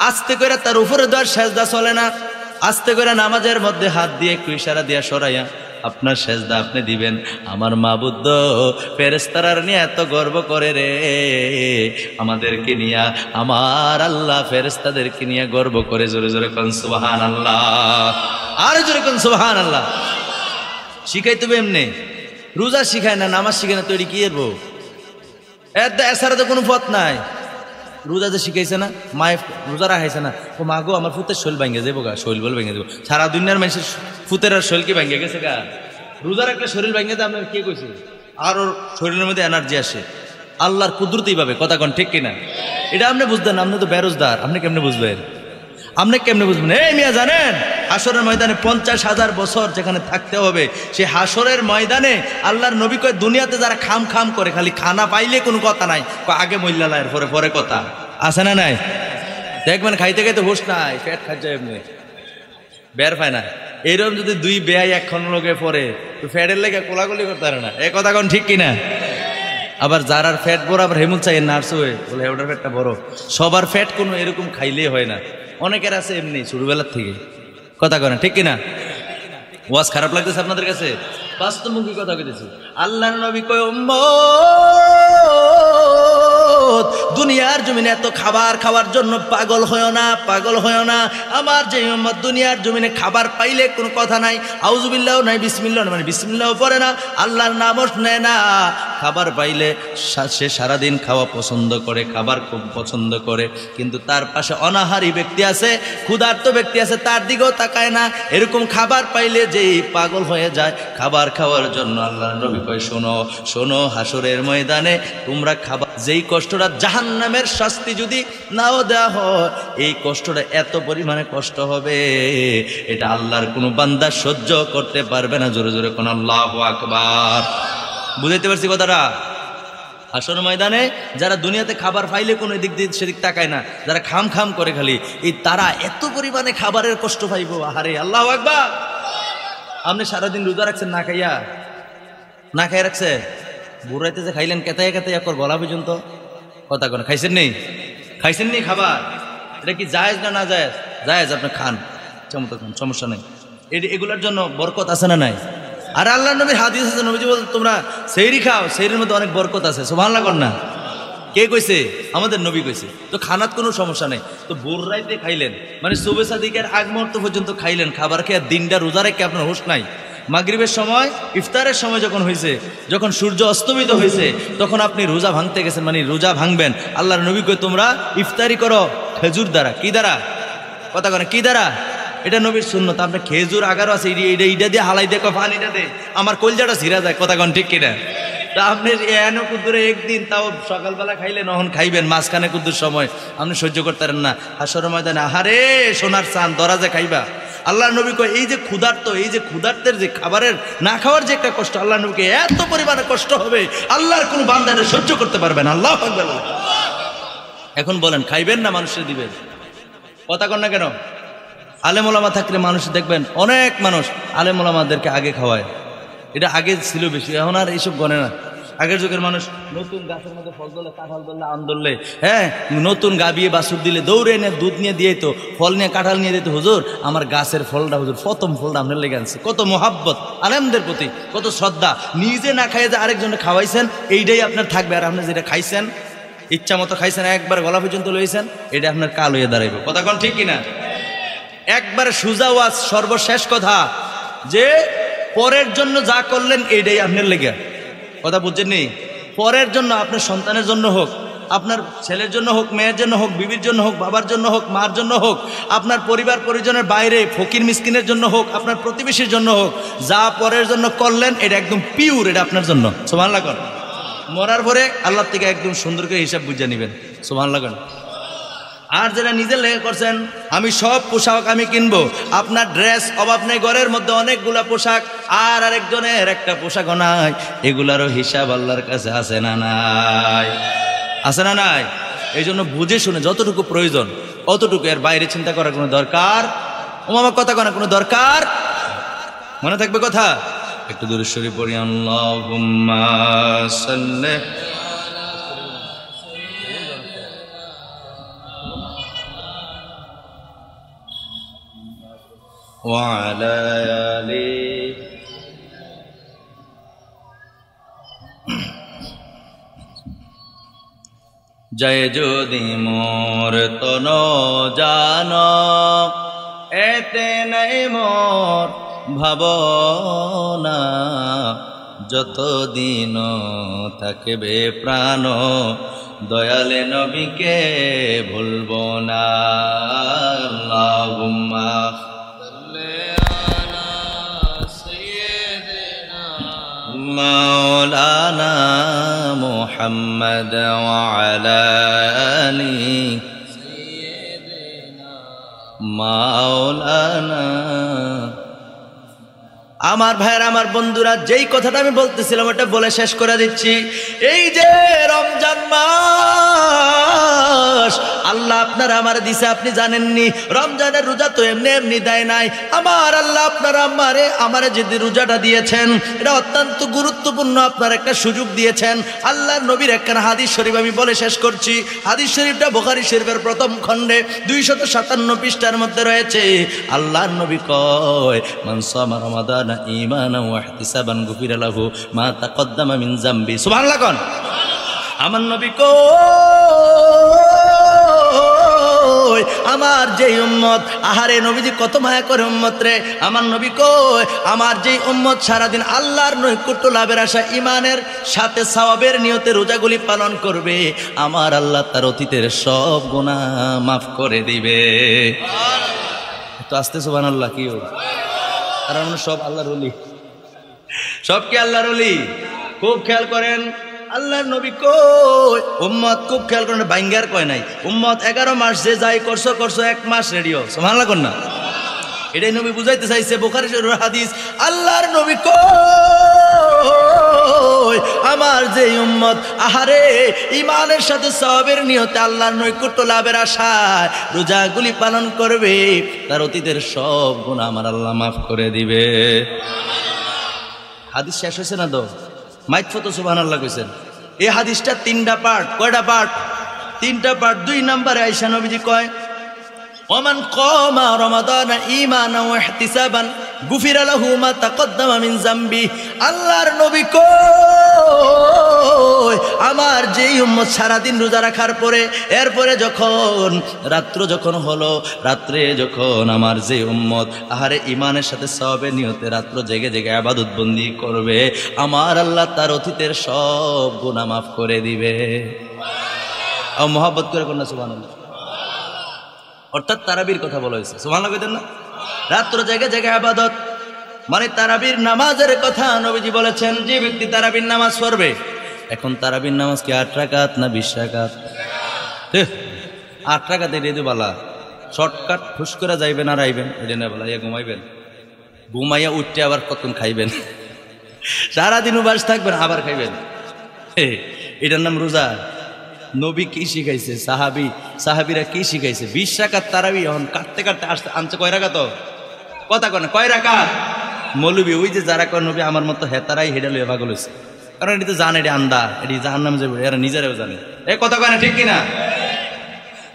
আস্তে করে তার উপরে দেওয়ার সেজদা চলে না, আস্তে করে নামাজের মধ্যে হাত দিয়ে একটু ইশারা দিয়া সরাইয়া আপনার সেজদা আপনি দিবেন। আমার মাবুদ ফেরেশতারা নিয়ে এত গর্ব করে রে, আমাদেরকে নিয়ে আমার আল্লাহ ফেরেশতাদেরকে নিয়ে গর্ব করে। জোরে জোরে কোন সুবহানাল্লাহ, আর জোরে কোন সুবহানাল্লাহ। শিখাইতে হবে এমনি, রোজা শিখায় না, নামাজ শিখায় না, তৈরি কি এরবো? এছাড়া তো কোনো পথ নাই। রোজা যে শিখাইছে না, মায়ে রোজা রাখাইছে না, ও মা গো আমার ফুতের শৈল ভাঙ্গে যাবো গা, শৈল বল ভেঙে যাবো। সারা দুনিয়ার মানুষের ফুতের আর শৈল কি ভাঙ্গে গেছে গা? রোজার একটা শরীর ভাঙ্গে তো আপনার কে কইছে? আর ওর শরীরের মধ্যে এনার্জি আসে আল্লাহর কুদরতি ভাবে। কথা কন ঠিক কিনা? এটা আপনি বুঝতেন, আপনি তো বেরোজগার, আপনি কেমনে বুঝবেন? আপনি কেমনে বুঝবেন? এই মিয়া জানেন, হাসরের ময়দানে 50,000 বছর যেখানে থাকতে হবে, সেই হাসরের ময়দানে আল্লাহর নবী কয় দুনিয়াতে যারা খাম খাম করে, খালি খানা পাইলে কোনো কথা নাই, আগে মহিলা এর পরে পরে কথা আছে না নাই? দেখবেন খাইতে খাইতে হুশ নাই, পেট খাচ্ছে এমনি বের পায় না। এইরকম যদি দুই বেয়াই একক্ষণ লোকে পরে তো ফ্যাটের লেগে কোলাগুলি করতে পারে না। এই কথা কোন ঠিক কিনা? আবার যার ফ্যাট বড় আবার হেমুল চাই নার্স হয়ে বলে ওটার ফ্যাটটা বড়। সবার ফ্যাট কোনো এরকম খাইলেই হয় না, অনেকের আছে এমনি ছোটবেলার থেকে। কথা করেন ঠিক কিনা? ওয়াজ খারাপ লাগতেছে আপনাদের কাছে? বাস্তবমুখী কথা কইতেছি। আল্লাহর নবী কয় উম্মত দুনিয়ার জমিনে এত খাবার খাওয়ার জন্য পাগল হয় না, পাগল হয় না। আমার যে উম্মত দুনিয়ার জমিনে খাবার পাইলে কোনো কথা নাই, আউযুবিল্লাহ নাই, বিসমিল্লাহ মানে বিসমিল্লাহ পড়ে না, আল্লাহর নামও নেয় না, খাবার পাইলে সে সারাদিন খাওয়া পছন্দ করে, খাবার খুব পছন্দ করে। কিন্তু তার পাশে অনাহারী ব্যক্তি আছে, ক্ষুধার্ত ব্যক্তি আছে, তার দিকেও তাকায় না। এরকম খাবার পাইলে যেই পাগল হয়ে যায় খাবার খাওয়ার জন্য। আল্লাহর নবী কয় শোনো শোনো, হাসরের ময়দানে তোমরা খাবার, যেই কষ্টটা জাহান্নামের শাস্তি যদি নাও দেওয়া হয়, এই কষ্টটা এত পরিমাণে কষ্ট হবে, এটা আল্লাহর কোনো বান্দা সহ্য করতে পারবে না। জোরে জোরে কোন আল্লাহু আকবার। বুঝাইতে পারছি কথাটা? হাসর ময়দানে যারা দুনিয়াতে খাবার পাইলে কোনো এদিক দিয়ে সেদিক তাকায় না, যারা খাম খাম করে খালি, এই তারা এত পরিমাণে খাবারের কষ্ট পাইব। আহারে আল্লাহু আকবার। আপনি সারাদিন রোজা রাখছেন না খাইয়া, না খাই রাখছে, বুড়াইতে যে খাইলেন কেতাইয়া কেতাইয়া কর গলা পর্যন্ত। কথা কোন খাইছেন নেই? খাইছেন নেই খাবার? এটা কি জায়েজ না না জায়েজ? জায়েজ, আপনি খান, চমৎকার খান, সমস্যা নেই। এগুলোর জন্য বরকত আছে না নাই? আর আল্লাহর নবীর হাদিস আছে, নবীজি বলেন তোমরা সেহরি খাও, সেহরির মধ্যে অনেক বরকত আছে। সুবহানাল্লাহ কর না? কে কইছে? আমাদের নবী কইছে। তো খানাত কোনো সমস্যা নেই। তো ভোর রাইতে খাইলেন মানে সুবহে সাদিকের আগ মুহূর্ত পর্যন্ত খাইলেন, খাবার খেয়ে দিনটা রোজা রেখে আপনার হুঁশ নাই। মাগরিবের সময়, ইফতারের সময় যখন হয়েছে, যখন সূর্য অস্তমিত হয়েছে, তখন আপনি রোজা ভাঙতে গেছেন, মানে রোজা ভাঙবেন। আল্লাহর নবী কই তোমরা ইফতারি করো খেজুর দ্বারা। কি দ্বারা? কথা কন কি দ্বারা? এটা নবীর সুন্নত। আপনার খেজুর আগারও আছে, ইটা দিয়ে হালাই দিয়ে পানিটা দে, আমার কলজাটা ছিঁড়া যায়। কথা কন ঠিক কিনা? তা আপনি এনো কুদ্দুরে একদিন তাও সকালবেলা খাইলেন, অহন খাইবেন মাঝখানে কুদ্দুর সময় আপনি সহ্য করতে পারেন না। হাসর ময়দানে আহারে সোনার চাঁদ দরাজে খাইবা। আল্লাহ নবী কয় এই যে ক্ষুধার্ত, এই যে ক্ষুধার্তের যে খাবারের না খাওয়ার যে একটা কষ্ট, আল্লাহ নবীকে এত পরিমাণে কষ্ট হবে আল্লাহর কোনো বান্দারে সহ্য করতে পারবেন। আল্লাহু আকবার। এখন বলেন খাইবেন না মানুষের দিবেন? কথা কন না কেন? আলেম ওলামা থাকলে মানুষ দেখবেন অনেক মানুষ আলেম ওলামাদেরকে আগে খাওয়ায়। এটা আগে ছিল বেশি, এখন আর এইসব গণে না। আগের যুগের মানুষ নতুন গাছের মধ্যে ফল ধরলে, কাঁঠাল ধরলে, আম ধরলে, হ্যাঁ নতুন গাবিয়ে বাছুর দিলে দৌড়ে এনে দুধ নিয়ে দিয়ে তো, ফল নিয়ে কাঁঠাল নিয়ে দিত, হুজুর আমার গাছের ফলটা হুজুর প্রথম ফলটা আপনার লেগে আনছে। কত মোহাব্বত আলেমদের প্রতি, কত শ্রদ্ধা। নিজে না খাইয়ে যে আরেকজনে খাওয়াইছেন, এইটাই আপনার থাকবে। আর আপনি যেটা খাইছেন ইচ্ছা মতো খাইছেন, একবার গলা পর্যন্ত লইছেন, এটা আপনার কাল হয়ে দাঁড়াইবে। কথা কোন ঠিক কিনা? একবারে সুজা ওয়াজ, সর্বশেষ কথা, যে পরের জন্য যা করলেন এইটাই আপনার লেগে। কথা বুঝছেন নি? পরের জন্য, আপনার সন্তানের জন্য হোক, আপনার ছেলের জন্য হোক, মেয়ের জন্য হোক, বিবির জন্য হোক, বাবার জন্য হোক, মার জন্য হোক, আপনার পরিবার পরিজনের বাইরে ফকির মিসকিনের জন্য হোক, আপনার প্রতিবেশীর জন্য হোক, যা পরের জন্য করলেন এটা একদম পিওর, এটা আপনার জন্য। সুবহানাল্লাহ কর। মরার পরে আল্লাহ থেকে একদম সুন্দর করে হিসাব বুঝে নেবেন। সুবহানাল্লাহ কর। আর যেটা নিজের লেগে করছেন, আমি সব পোশাক আমি কিনবো, আপনার ড্রেস অভাব নেই, ঘরের মধ্যে অনেকগুলা পোশাক, আর আরেকজনের একটা পোশাকও নাই, এগুলারও হিসাব আল্লাহর কাছে আছে না নাই? আছে না নাই? এই জন্য বুঝে শুনে যতটুকু প্রয়োজন অতটুকু, এর বাইরে চিন্তা করার কোনো দরকার, আমার কথা করার কোনো দরকার মনে থাকবে কথা। একটু দূরে শরীফ পড়ি, আল্লাহুম্মা সাল্লি وعلى آله জয় যদি মোর তন জান এতে নাই মোর ভাবনা যতদিন থাকবে প্রাণ দয়ালে নবীকে ভুলব না আল্লাহুম্মা مولانا محمد وعلى آله مولانا আমার ভাইয়ের আমার বন্ধুরা যেই কথাটা আমি বলতেছিলাম ওটা বলে শেষ করে দিচ্ছি। এই যে রমজান মাস আল্লাহ আপনারা আমার দিছে, আপনি জানেননি রমজানের রোজা তো এমনি এমনি দেয় নাই। আমার আল্লাহ আপনারা আমারে যদি রোজাটা দিয়েছেন এটা অত্যন্ত গুরুত্বপূর্ণ, আপনার একটা সুযোগ দিয়েছেন। আল্লাহর নবীর একখানা হাদিস শরীফ আমি বলে শেষ করছি। হাদিস শরীফটা বুখারী শরীফের প্রথম খণ্ডে 257 পৃষ্ঠার মধ্যে রয়েছে। আল্লাহর নবী কয় মান সামা রমাদান ঈমানান ওয়া ইহতিসাবান গুফিরা লাহু মা তাকদ্দামা মিন যামবি। সুবহানাল্লাহ কোন। আমার নবী কয় আমার যেই উম্মত, আহারে নবীজি কত মায়া করে উম্মত রে। আমার নবী কয় আমার যেই উম্মত সারাদিন আল্লাহর নৈকট্য লাভের আশা ইমানের সাথে সওয়াবের নিয়তে রোজাগুলি পালন করবে, আমার আল্লাহ তার অতীতের সব গুনাহ মাফ করে দিবে। তো আস্তে সুবহানাল্লাহ কি কারণ সব আল্লাহর ওলি, সব কি আল্লাহর ওলি। খুব খেয়াল করেন আল্লাহর নবী কই উম্মত, খুব খেয়াল করেন বাইঙ্গার কয় নাই উম্মত 11 মাস যে যাই করছো 1 মাস রেডিও। সুবহানাল্লাহ কোন না। এটাই নবী বুঝাইতে চাইছে, বুখারী শরীফের হাদিস। আল্লাহর নবী কই আমার যে উম্মত আহারে ঈমানের সাথে সওয়াবের নিয়তে আল্লাহর নৈকট্য লাভের আশায় রোজাগুলি পালন করবে, তার অতীতের সব গুনাহ আমার আল্লাহ মাফ করে দিবে। হাদিস শেষ হয়েছে না তো? মাইতফ তো সুবহানাল্লাহ কইছেন। এই হাদিসটা 3টা পার্ট। কয়টা পার্ট? 3টা পার্ট। 2 নম্বরে আয়েশা নবীজি কয় ওমান কামা রমাদান ঈমানান ওয়া ইহতিসাবান গুফিরা লাহু মা তাকদ্দামা মিন যামবি। আল্লাহর নবী কয় আমার যেই উম্মত সারাদিন রোজা রাখার পরে এরপরে যখন রাত্র যখন হলো, রাত্রে যখন আমার যে উম্মত আহারে ঈমানের সাথে সওয়াবের নিয়তে রাত্র জেগে জেগে ইবাদত বন্দি করবে, আমার আল্লাহ তার অতীতের সব গুনাহ মাফ করে দিবে। আর মহব্বত করে কন্যা সুবহানাল্লাহ। অর্থাৎ তারাবির কথা বলা হয়েছে। সুবহানাল্লাহ কইতেন না? রাত্র জেগে জেগে ইবাদত মানে তারাবির নামাজের কথা নবীজি বলেছেন। যে ব্যক্তি তারাবির নামাজ পড়বে, এখন তারাবির নামাজ কি 8 রাকাত না 20 রাকাত? 8 রাকাত এটা বলা শর্টকাট, হুশ করে যাইবেন আর আইবেন, এটা না বলা ঘুমাইবেন, ঘুমাইয়া উঠতে আবার কতক্ষণ খাইবেন, সারাদিন উপাস থাকবেন আবার খাইবেন, এটার নাম রোজা। নবী কি শিখাইছে, সাহাবিরা কি শিখাইছে? 20 রাকাত তারাবি এখন কাটতে কাটতে আসতে আনছে কয় রাকাত? কথা কয় না কয় রাকাত? মৌলবী ওই যে যারা কয় নবী আমার মতো হেতারাই হেডা লইয়া পাগল হয়েছে, কারণ এটি তো জানে এটি আন্দা, এটি জাহান্নামে যাবে, এরা নিজেরাও জানে। এ কথা কয় না, ঠিক কিনা?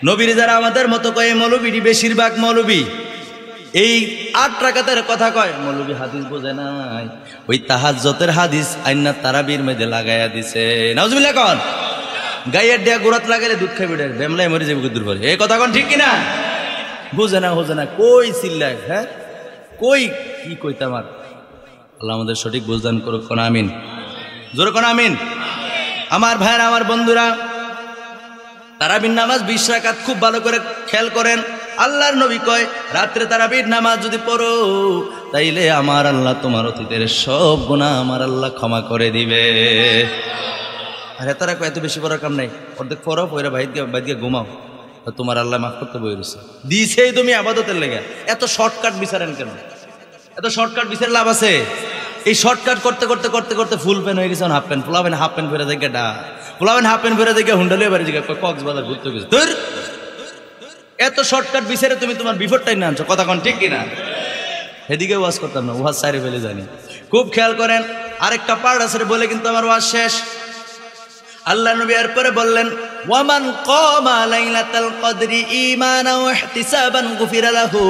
নবীর যারা আমাদের মতো কয় মৌলবী, বেশিরভাগ মৌলবী এই 8 রাকাতের কথা কয়, মৌলবী হাদিস বোঝে নাই, ওই তাহাজ্জুদের হাদিস আইনা তারাবির মধ্যে লাগাইয়া দিছে। নাউজুবিল্লাহ কোন। গায়ের দেয়া গোড়াত লাগাইলে দুধ খাইবে, বেমলাই মরে যাবে দূর করে। এই কথা কোন, ঠিক কিনা? বুঝে না কই চিল্লায়, হ্যাঁ কই কি কইতাম। আর আল্লাহ আমাদের সঠিক বুঝদান করুক, কোন আমিন, জোরে কোন আমিন। আমার ভাইরা আমার বন্ধুরা, তারাবির নামাজ 20 রাকাত খুব ভালো করে খেয়াল করেন। আল্লাহর নবী কয় রাত্রে তারাবির নামাজ যদি পড়ো তাইলে আমার আল্লাহ তোমার অতীতের সব গুনাহ আমার আল্লাহ ক্ষমা করে দিবে। আর তারা কয় এত বেশি পড়ার কাম নাই, অর্ধেক পড়ো, পড়া বাইর দিয়ে ঘুমাও, তোমার আল্লাহ মাফ করতে বই রয়েছে দিছেই তুমি আবাদতের লেগে। এত শর্টকাট বিচারেন কেন? এত শর্টকাট বিচার লাভ আছে? এই শর্টকাট করতে করতে করতে করতে ফুল প্যান্ট হয়ে গেছে, হাফ প্যান্ট। পোলাবেন হাফ প্যান্ট পরে দেখে ডা, পোলাবেন হাফ প্যান্ট পরে দেখে হুন্ডালিয়ে বাড়ি দিকে কক্সবাজার ঘুরতে গেছে। তোর এত শর্টকাট বিচারে তুমি তোমার বিফোরটাই না আনছো, কথা কোন, ঠিক কিনা? এদিকে ওয়াজ করতাম না, ওয়াজ সাইরে ফেলে জানি। খুব খেয়াল করেন, আরেকটা পার্ট আছে বলে কিন্তু আমার ওয়াজ শেষ। আল্লাহ নবী এরপরে বললেন ওয়ামান কামা লাইলাতাল কদরি ঈমানান ওয়া ইহতিসাবান গুফিরা লাহু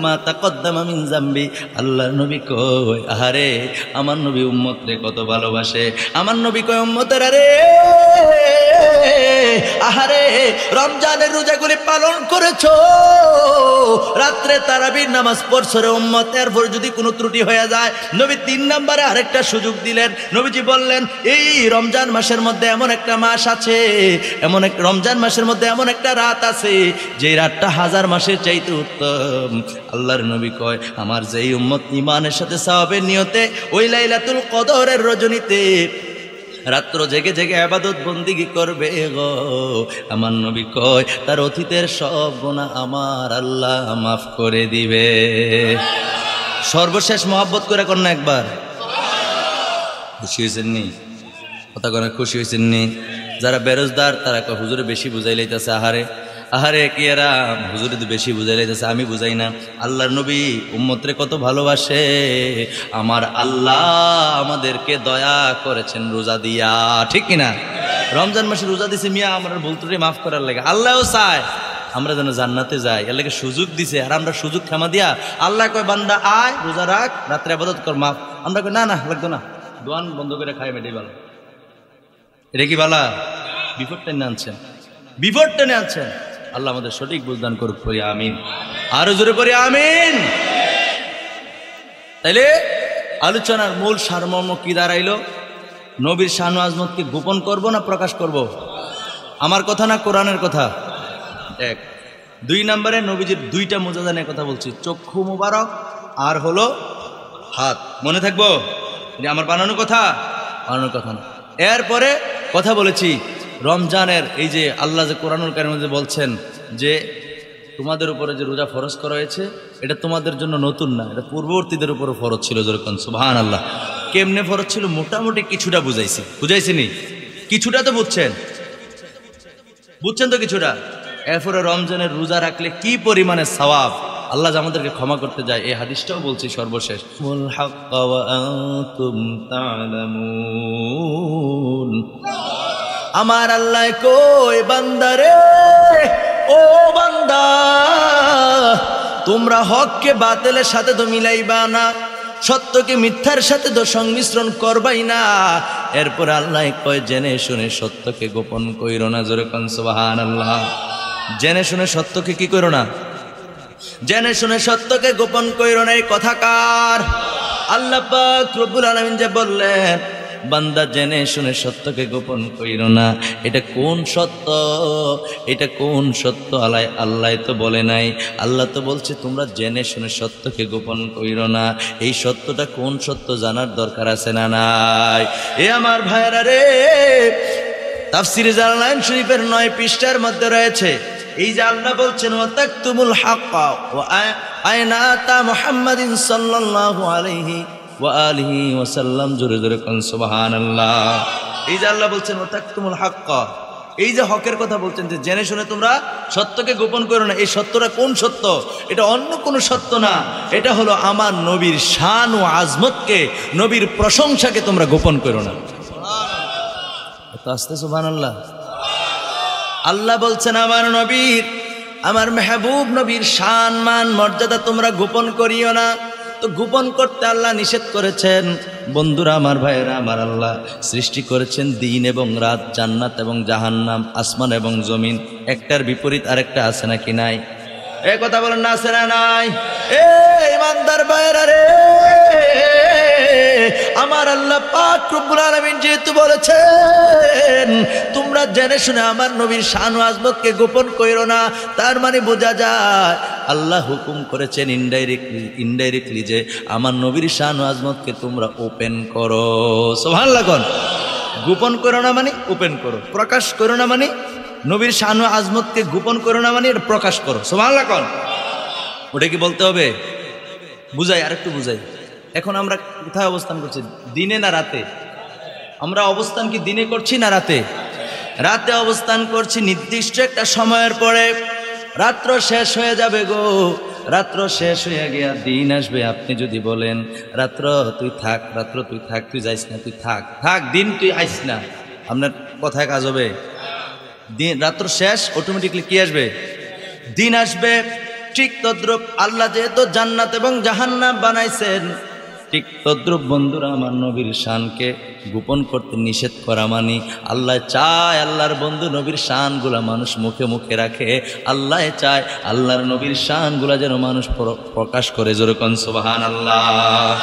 মা তাকদ্দামা মিন যামবি। আল্লাহর নবী কয় আহারে আমার নবী উম্মতরে কত ভালোবাসে। আমার নবী কয় উম্মতের আরে আহারে রমজানের রোজাগুলি পালন করেছো, রাত্রে তারাবির নামাজ পড়ছো রে উম্মত, এরপর যদি কোনো ত্রুটি হয়ে যায় নবী 3 নম্বরে আরেকটা সুযোগ দিলেন। নবীজি বললেন এই রমজান মাসের মধ্যে এমন একটা মাস আছে, এমন এক রমজান মাসের মধ্যে এমন একটা রাত আছে যে রাতটা 1000 মাসের চাইতে উত্তম। আল্লাহর নবী কয় আমার যেই উম্মত ঈমানের সাথে সওয়াবের নিয়তে ওই লাইলাতুল কদরের রজনীতে রাত্র জেগে জেগে ইবাদত বন্দিগি করবে গো, আমার নবী কয় তার অতীতের সব গুনাহ আমার আল্লাহ মাফ করে দিবে। সর্বশেষ মহব্বত করে কর না একবার। খুশি হয়েছেন নি? কথা করে খুশি হয়েছেন নি? যারা বেরোজদার তারা হুজুরে বেশি বুঝাই লাইতেছে। আহারে আহারে কি এরা হুজুরে তো বেশি বুঝাই লাইতেছে, আমি বুঝাই না। আল্লাহর নবী উম্মতরে কত ভালোবাসে, আমার আল্লাহ আমাদেরকে দয়া করেছেন রোজা দিয়া, ঠিক কিনা? রমজান মাসে রোজা দিছে মিয়া আমার ভুল ত্রুটি মাফ করার লাগে। আল্লাহও চায় আমরা যেন জান্নাতে যাই, এর লাগে সুযোগ দিছে। আর আমরা সুযোগ ক্ষমা দিয়া আল্লাহ কয় বান্দা আয় রোজা রাখ, রাত্রে ইবাদত কর, মাফ। আমরা কই না না লাগতো না, দোয়ান বন্ধ করে খাই মেটেই ভালো। এটা কি বালা? বিপদ টেনে আনছেন, বিপদ টেনে আনছেন। আল্লাহ আমাদের সঠিক বুঝদান করুক, করি আমিন। আরো জোরে করি আমিন। তাইলে আলোচনার মূল সারমর্ম কি দাঁড়াইলো? নবীর শান ও আজমতকে গোপন করব না প্রকাশ করব? আমার কথা না কোরআনের কথা? এক। 2 নম্বরে নবীজির 2টা মুজাজা নিয়ে কথা বলছি, চক্ষু মুবারক আর হলো হাত। মনে থাকবো যে আমার বানানো কথা, বানানোর কথা না। এরপরে কথা বলেছি রমজানের এই যে আল্লাহ যে কোরআনুল কারীমের মধ্যে বলছেন যে তোমাদের উপরে যে রোজা ফরজ করা হয়েছে এটা তোমাদের জন্য নতুন না, এটা পূর্ববর্তীদের উপরে ফরজ ছিল। যেরকম সুবহানাল্লাহ। কেমনে ফরজ ছিল মোটামুটি কিছুটা বুঝাইছি, বুঝাইছিনি? কিছুটা তো বুঝছেন, বুঝছেন তো কিছুটা। এরপরে রমজানের রোজা রাখলে কি পরিমাণে সওয়াব আল্লাহ আমাদেরকে ক্ষমা করতে যায়, এই হাদিসটাও বলছি সর্বশেষ। মুল হাক্কা ওয়া আনতুম তা'লামুন। আমার আল্লাহ কই বান্দারে, ও বান্দা তোমরা হককে বাতিলের সাথে তো মিলাইবা না, সত্যকে মিথ্যার সাথে তো সংমিশ্রণ করবাই না। এরপর আল্লাহ কয় জেনে শুনে সত্যকে গোপন কইরো না। জোরে কোন সুবহানাল্লাহ। জেনে শুনে সত্যকে কি কইরো না? জেনে শুনে সত্যকে গোপন কইরো না। এই কথা কার? আল্লাহ পাক রব্বুল আলামিন যে বললেন বান্দা জেনে শুনে সত্যকে গোপন কইরো না, এটা কোন সত্য? এটা কোন সত্য? আল্লাহ তো বলে নাই, আল্লাহ তো বলছে তোমরা জেনে শুনে সত্যকে গোপন কইরো না। এই সত্যটা কোন সত্য জানার দরকার আছে না নাই? এ আমার ভাইরা রে, তাফসীরে জালালাইন শরীফের 9 পৃষ্ঠার মধ্যে রয়েছে এই যে আল্লাহ বলছেন ওয়াতাকতুমুল হাক্কা ওয়া আয়নাতা মুহাম্মাদিন সাল্লাল্লাহু আলাইহি ওয়া আলিহি ওয়াসাল্লাম। জোরে জোরে কোন সুবহানাল্লাহ। এই যে আল্লাহ বলছেন ওয়াতাকতুমুল হাক্কা, এই যে হকের কথা বলছেন যে জেনে শুনে তোমরা সত্যকে গোপন করো না। এই সত্যটা কোন সত্য? এটা অন্য কোনো সত্য না, এটা হলো আমার নবীর শান ও আজমতকে, নবীর প্রশংসাকে তোমরা গোপন করো না। এত আস্তে সুবহানাল্লাহ। আল্লাহ বলছেন আমার নবীর, আমার মেহবুব নবীর শান মান মর্যাদা তোমরা গোপন করিও না। তো গোপন করতে আল্লাহ নিষেধ করেছেন। বন্ধুরা আমার ভাইয়েরা, আমার আল্লাহ সৃষ্টি করেছেন দিন এবং রাত, জান্নাত এবং জাহান্নাম, আসমান এবং জমিন। একটার বিপরীত আরেকটা আছে নাকি নাই? এই কথা বলেন না, আছে না নাই? এ ইমানদার ভাইয়েরা রে, আমার আল্লাহ পাক রব্বুল আলামিন যেহেতু বলেছেন তোমরা জেনে শুনে আমার নবীর শান ও আজমতকে গোপন কইরো না, তার মানে বোঝা যায় আল্লাহ হুকুম করেছেন ইনডাইরেক্টলি যে আমার নবীর শান ও আজমতকে তোমরা ওপেন করো। সুবহানাল্লাহ। কোন গোপন করো না মানে ওপেন করো, প্রকাশ করো না মানে নবীর শান ও আজমতকে গোপন করো না মানে এটা প্রকাশ করো। সুবহানাল্লাহ। কোন ওটা কি বলতে হবে? বুঝাই, আরেকটু বুঝাই। এখন আমরা কোথায় অবস্থান করছি, দিনে না রাতে? আমরা অবস্থান কি দিনে করছি না রাতে? রাতে অবস্থান করছি। নির্দিষ্ট একটা সময়ের পরে রাত্র শেষ হয়ে যাবে গো, রাত্র শেষ হয়ে গিয়া দিন আসবে। আপনি যদি বলেন রাত্র তুই থাক, রাত্র তুই থাক, তুই যাইস না, তুই থাক, থাক দিন তুই আইস না, আপনার কথায় কাজ হবে? দিন রাত্র শেষ, অটোমেটিকলি কি আসবে? দিন আসবে। ঠিক তদ্রূপ আল্লাহ যেহেতু জান্নাত এবং জাহান্নাম বানাইছেন, ঠিক তদ্রূপ বন্ধুরা আমার নবীর শানকে গোপন করতে নিষেধ করা মানে আল্লাহ চায় আল্লাহর বন্ধু নবীর শানগুলা মানুষ মুখে মুখে রাখে। আল্লাহ চায় আল্লাহর নবীর শানগুলা যেন মানুষ প্রকাশ করে। জোরে কোন সুবহানাল্লাহ।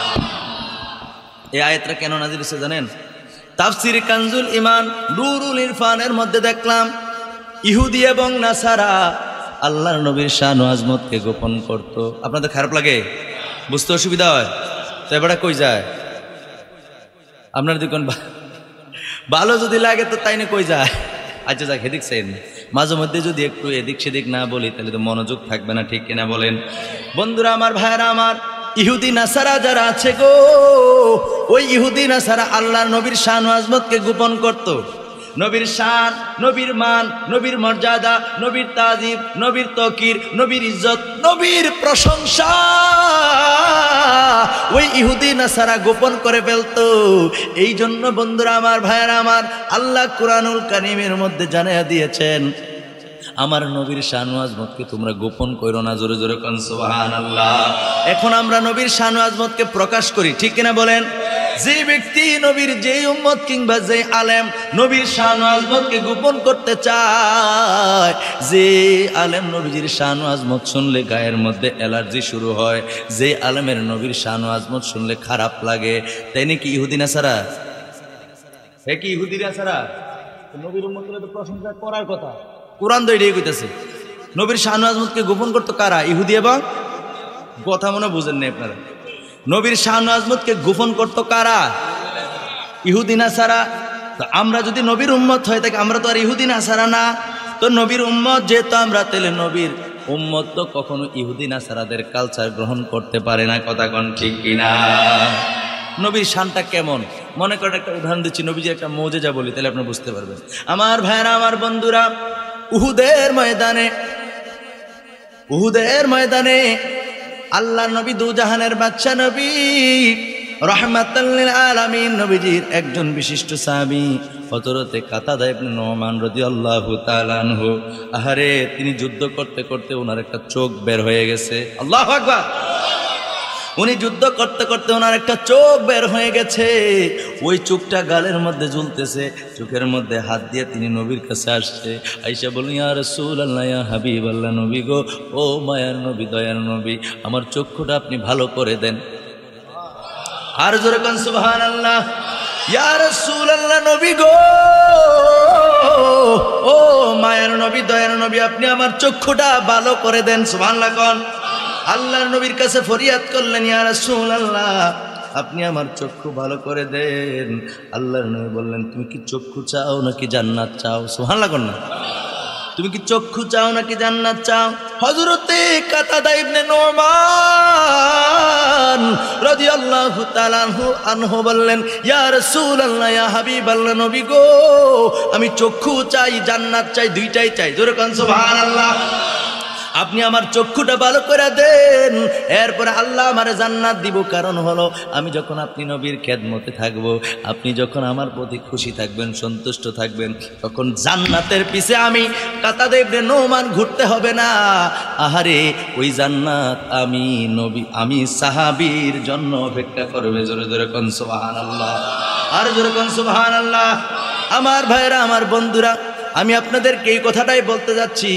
এই আয়াতটা কেন নাযিল হয়েছে জানেন? তাফসীর কানজুল ঈমান নূরুল ইরফানের মধ্যে দেখলাম ইহুদি এবং নাসারা আল্লাহর নবীর শান ও আজমতকে গোপন করত। আপনাদের খারাপ লাগে? বুঝতে অসুবিধা হয়? তো এবারে কই যায়? আপনার দেখুন ভালো যদি লাগে তো তাই না কই যায়? আচ্ছা যাক, এদিক চাই না, মাঝে মধ্যে যদি একটু এদিক সেদিক না বলি তাহলে তো মনোযোগ থাকবে না, ঠিক কিনা বলেন? বন্ধুরা আমার, ভাইয়েরা আমার, ইহুদি নাসারা যারা আছে গো, ওই ইহুদি নাসারা আল্লাহর নবীর শান ও আজমতকে গোপন করত। নবীর শান, নবীর মান, নবীর মর্যাদা, নবীর তাজিব, নবীর তকির, নবীর ইজ্জত, নবীর প্রশংসা ওই ইহুদি নাসারা গোপন করে ফেলতো। এই জন্য বন্ধুরা আমার, ভাইয়েরা আমার, আল্লাহ কুরআনুল কারীমের মধ্যে জানিয়ে দিয়েছেন আমার নবীর শান ও আজমতকে তোমরা গোপন করো না। জোরে জোরে কোন সুবহানাল্লাহ। এখন আমরা নবীর শান ও আজমতকে প্রকাশ করি, ঠিক কিনা বলেন? যে ব্যক্তি নবীর, যে উম্মত কিংবা যে আলেম নবীর শান ও আজমতকে গোপন করতে চায়, যে আলেম নবীজির শান ও আজমত শুনলে গায়ের মধ্যে অ্যালার্জি শুরু হয়, যে আলেমের নবীর শান ও আজমত শুনলে খারাপ লাগে, তাই নাকি ইহুদি নাসারা? কি ইহুদি নাসারা নবীর উম্মতের তো প্রশংসা করার কথা, কোরআন তো এটাই কইতেছে। নবীর শান ও আজমতকে গোপন করতো কারা? ইহুদি এবং, কথা মনে বুঝেন না আপনারা, নবীর শান ও আজমতকে গোপন করতো কারা? ইহুদি নাসারা। তো আমরা যদি নবীর উম্মত হয়ে থাকি, আমরা তো আর ইহুদি নাসারা না। তো নবীর উম্মত যেহেতু আমরা, তাহলে নবীর উম্মত তো কখনো ইহুদি নাসারাদের কালচার গ্রহণ করতে পারে না। কথা কোন ঠিক কিনা? নবীর শানটা কেমন? মনে করেন একটা উদাহরণ দিচ্ছি, নবীজির একটা মুজিজা বলি, তাহলে আপনি বুঝতে পারবেন। আমার ভাইরা, আমার বন্ধুরা, উহুদের ময়দানে আল্লাহর নবী, দুজাহানের বাদশা নবী, রাহমাতাল লিল আলামিন নবীজির একজন বিশিষ্ট সাহাবী হযরতে কাতাদা ইবনে নুমান রাদিয়াল্লাহু তাআলা আনহু, আহারে তিনি যুদ্ধ করতে করতে ওনার একটা চোখ বের হয়ে গেছে। আল্লাহু আকবার। উনি যুদ্ধ করতে করতে ওনার একটা চোখ বের হয়ে গেছে। ওই চোখটা গালের মধ্যে ঝুলতেছে, চোখের মধ্যে হাত দিয়ে তিনি নবীর কাছে আসছে। আয়েশা বলেন, ইয়া রাসূলুল্লাহ, ইয়া হাবিবাল্লাহ, নবী গো, ও মায়ার নবী, দয়ার নবী, আমার চক্ষুটা আপনি ভালো করে দেন। আর জোরে কোন সুবহানাল্লাহ। ইয়া রাসূলুল্লাহ, নবী গো, ও মায়ার নবী, দয়ার নবী, আপনি আমার চক্ষুটা ভালো করে দেন। সুবহানাল্লাহ কোন। আল্লাহর নবীর কাছে ফরিয়াদ করলেন, ইয়া রাসূলুল্লাহ, আপনি আমার চক্ষু ভালো করে দেন। আল্লাহর নবী বললেন, তুমি কি চক্ষু চাও নাকি জান্নাত চাও? সুবহানাল্লাহ কোন না। তুমি কি চক্ষু চাও নাকি জান্নাত চাও? হযরতে কাতাদা ইবনে নুমান রাদিয়াল্লাহু তাআলা আনহু বললেন, ইয়া রাসূলুল্লাহ, ইয়া হাবিবাল্লাহ, নবী গো, আমি চক্ষু চাই, জান্নাত চাই, দুইটাই চাই। জোরে কোন সুবহানাল্লাহ। আপনি আমার চক্ষুটা ভালো করে দেন, এরপরে আল্লাহ আমারে জান্নাত দিব। কারণ হলো, আমি যখন আপনি নবীর খেদমতে থাকব, আপনি যখন আমার প্রতি খুশি থাকবেন, সন্তুষ্ট থাকবেন, তখন জান্নাতের পিছে আমি কাতাদা ইবনে নুমান ঘুরতে হবে না। আহারে, ওই জান্নাত আমি নবী, আমি সাহাবীর জন্য অপেক্ষা করবে। জোরে জোরে কোন সুবহানাল্লাহ। আর জোরে কোন সুবহানাল্লাহ। আমার ভাইরা, আমার বন্ধুরা, আমি আপনাদেরকে এই কথাটাই বলতে যাচ্ছি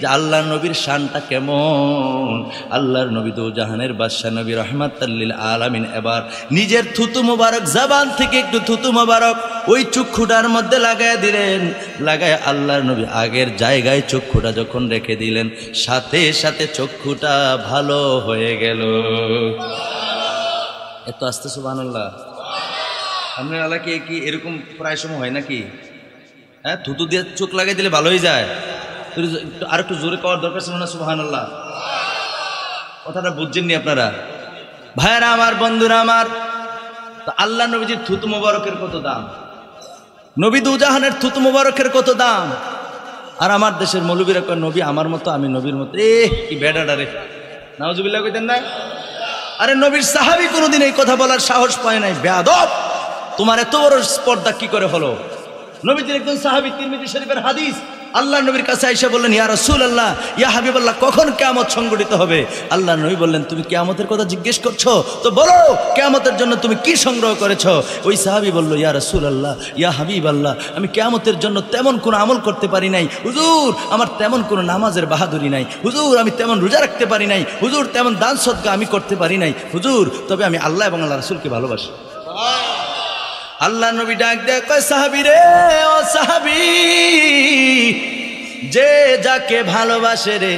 যে আল্লাহর নবীর শানটা কেমন। আল্লাহর নবী দু জাহানের বাদশা নবী রাহমাতাল লিল আলামিন এবার নিজের থুতু মোবারক, জবান থেকে একটু থুতু মোবারক ওই চক্ষুটার মধ্যে লাগায় দিলেন। লাগায় আল্লাহর নবী আগের জায়গায় চক্ষুটা যখন রেখে দিলেন, সাথে সাথে চক্ষুটা ভালো হয়ে গেল। এত আস্তে সুবহানাল্লাহ। আপনার এলাকায় কি এরকম প্রায় সময় হয় নাকি? হ্যাঁ, থুতু দিয়ে চোখ লাগাই দিলে ভালো হয়ে যায়? আর একটু জোরে করার দরকার ছিল না? সুবহানাল্লাহ। কথাটা বুঝছেননি আপনারা? ভাইয়ারা আমার, বন্ধুরা আমার, আল্লাহ নবীজির থুতু মোবারকের কত দাম, নবী দুজাহানের থুতু মোবারকের কত দাম। আর আমার দেশের মৌলবীরা কয় নবী আমার মতো, আমি নবীর মতো। কি বেডাডা রে, নাউজুবিল্লাহ কইতেন না? আরে নবীর সাহাবী কোনোদিন এই কথা বলার সাহস পায় নাই। বেয়াদব, তোমার এত বড় স্পর্ধা কি করে হলো? নবীজির একজন সাহাবী, তিরমিজি শরীফের হাদিস, আল্লাহ নবীর কাছে আয়েশা বললেন, ইয়া রাসূলুল্লাহ, ইয়া হাবিবাল্লাহ, কখন কিয়ামত সংঘটিত হবে? আল্লাহ নবী বললেন, তুমি কিয়ামতের কথা জিজ্ঞেস করছো, তো বলো কিয়ামতের জন্য তুমি কি সংগ্রহ করেছো? ওই সাহাবী বলল, ইয়া রাসূলুল্লাহ, ইয়া হাবিবাল্লাহ, আমি কিয়ামতের জন্য তেমন কোনো আমল করতে পারি নাই হুজুর, আমার তেমন কোনো নামাজের বাহাদুরি নাই হুজুর, আমি তেমন রোজা রাখতে পারি নাই হুজুর, তেমন দান সদকা আমি করতে পারি নাই হুজুর, তবে আমি আল্লাহ এবং আল্লাহ রাসূলকে ভালোবাসি। আল্লাহ নবী ডাক দেয়, কয় সাহাবী রে, ও সাহাবী, যে যাকে ভালোবাসে রে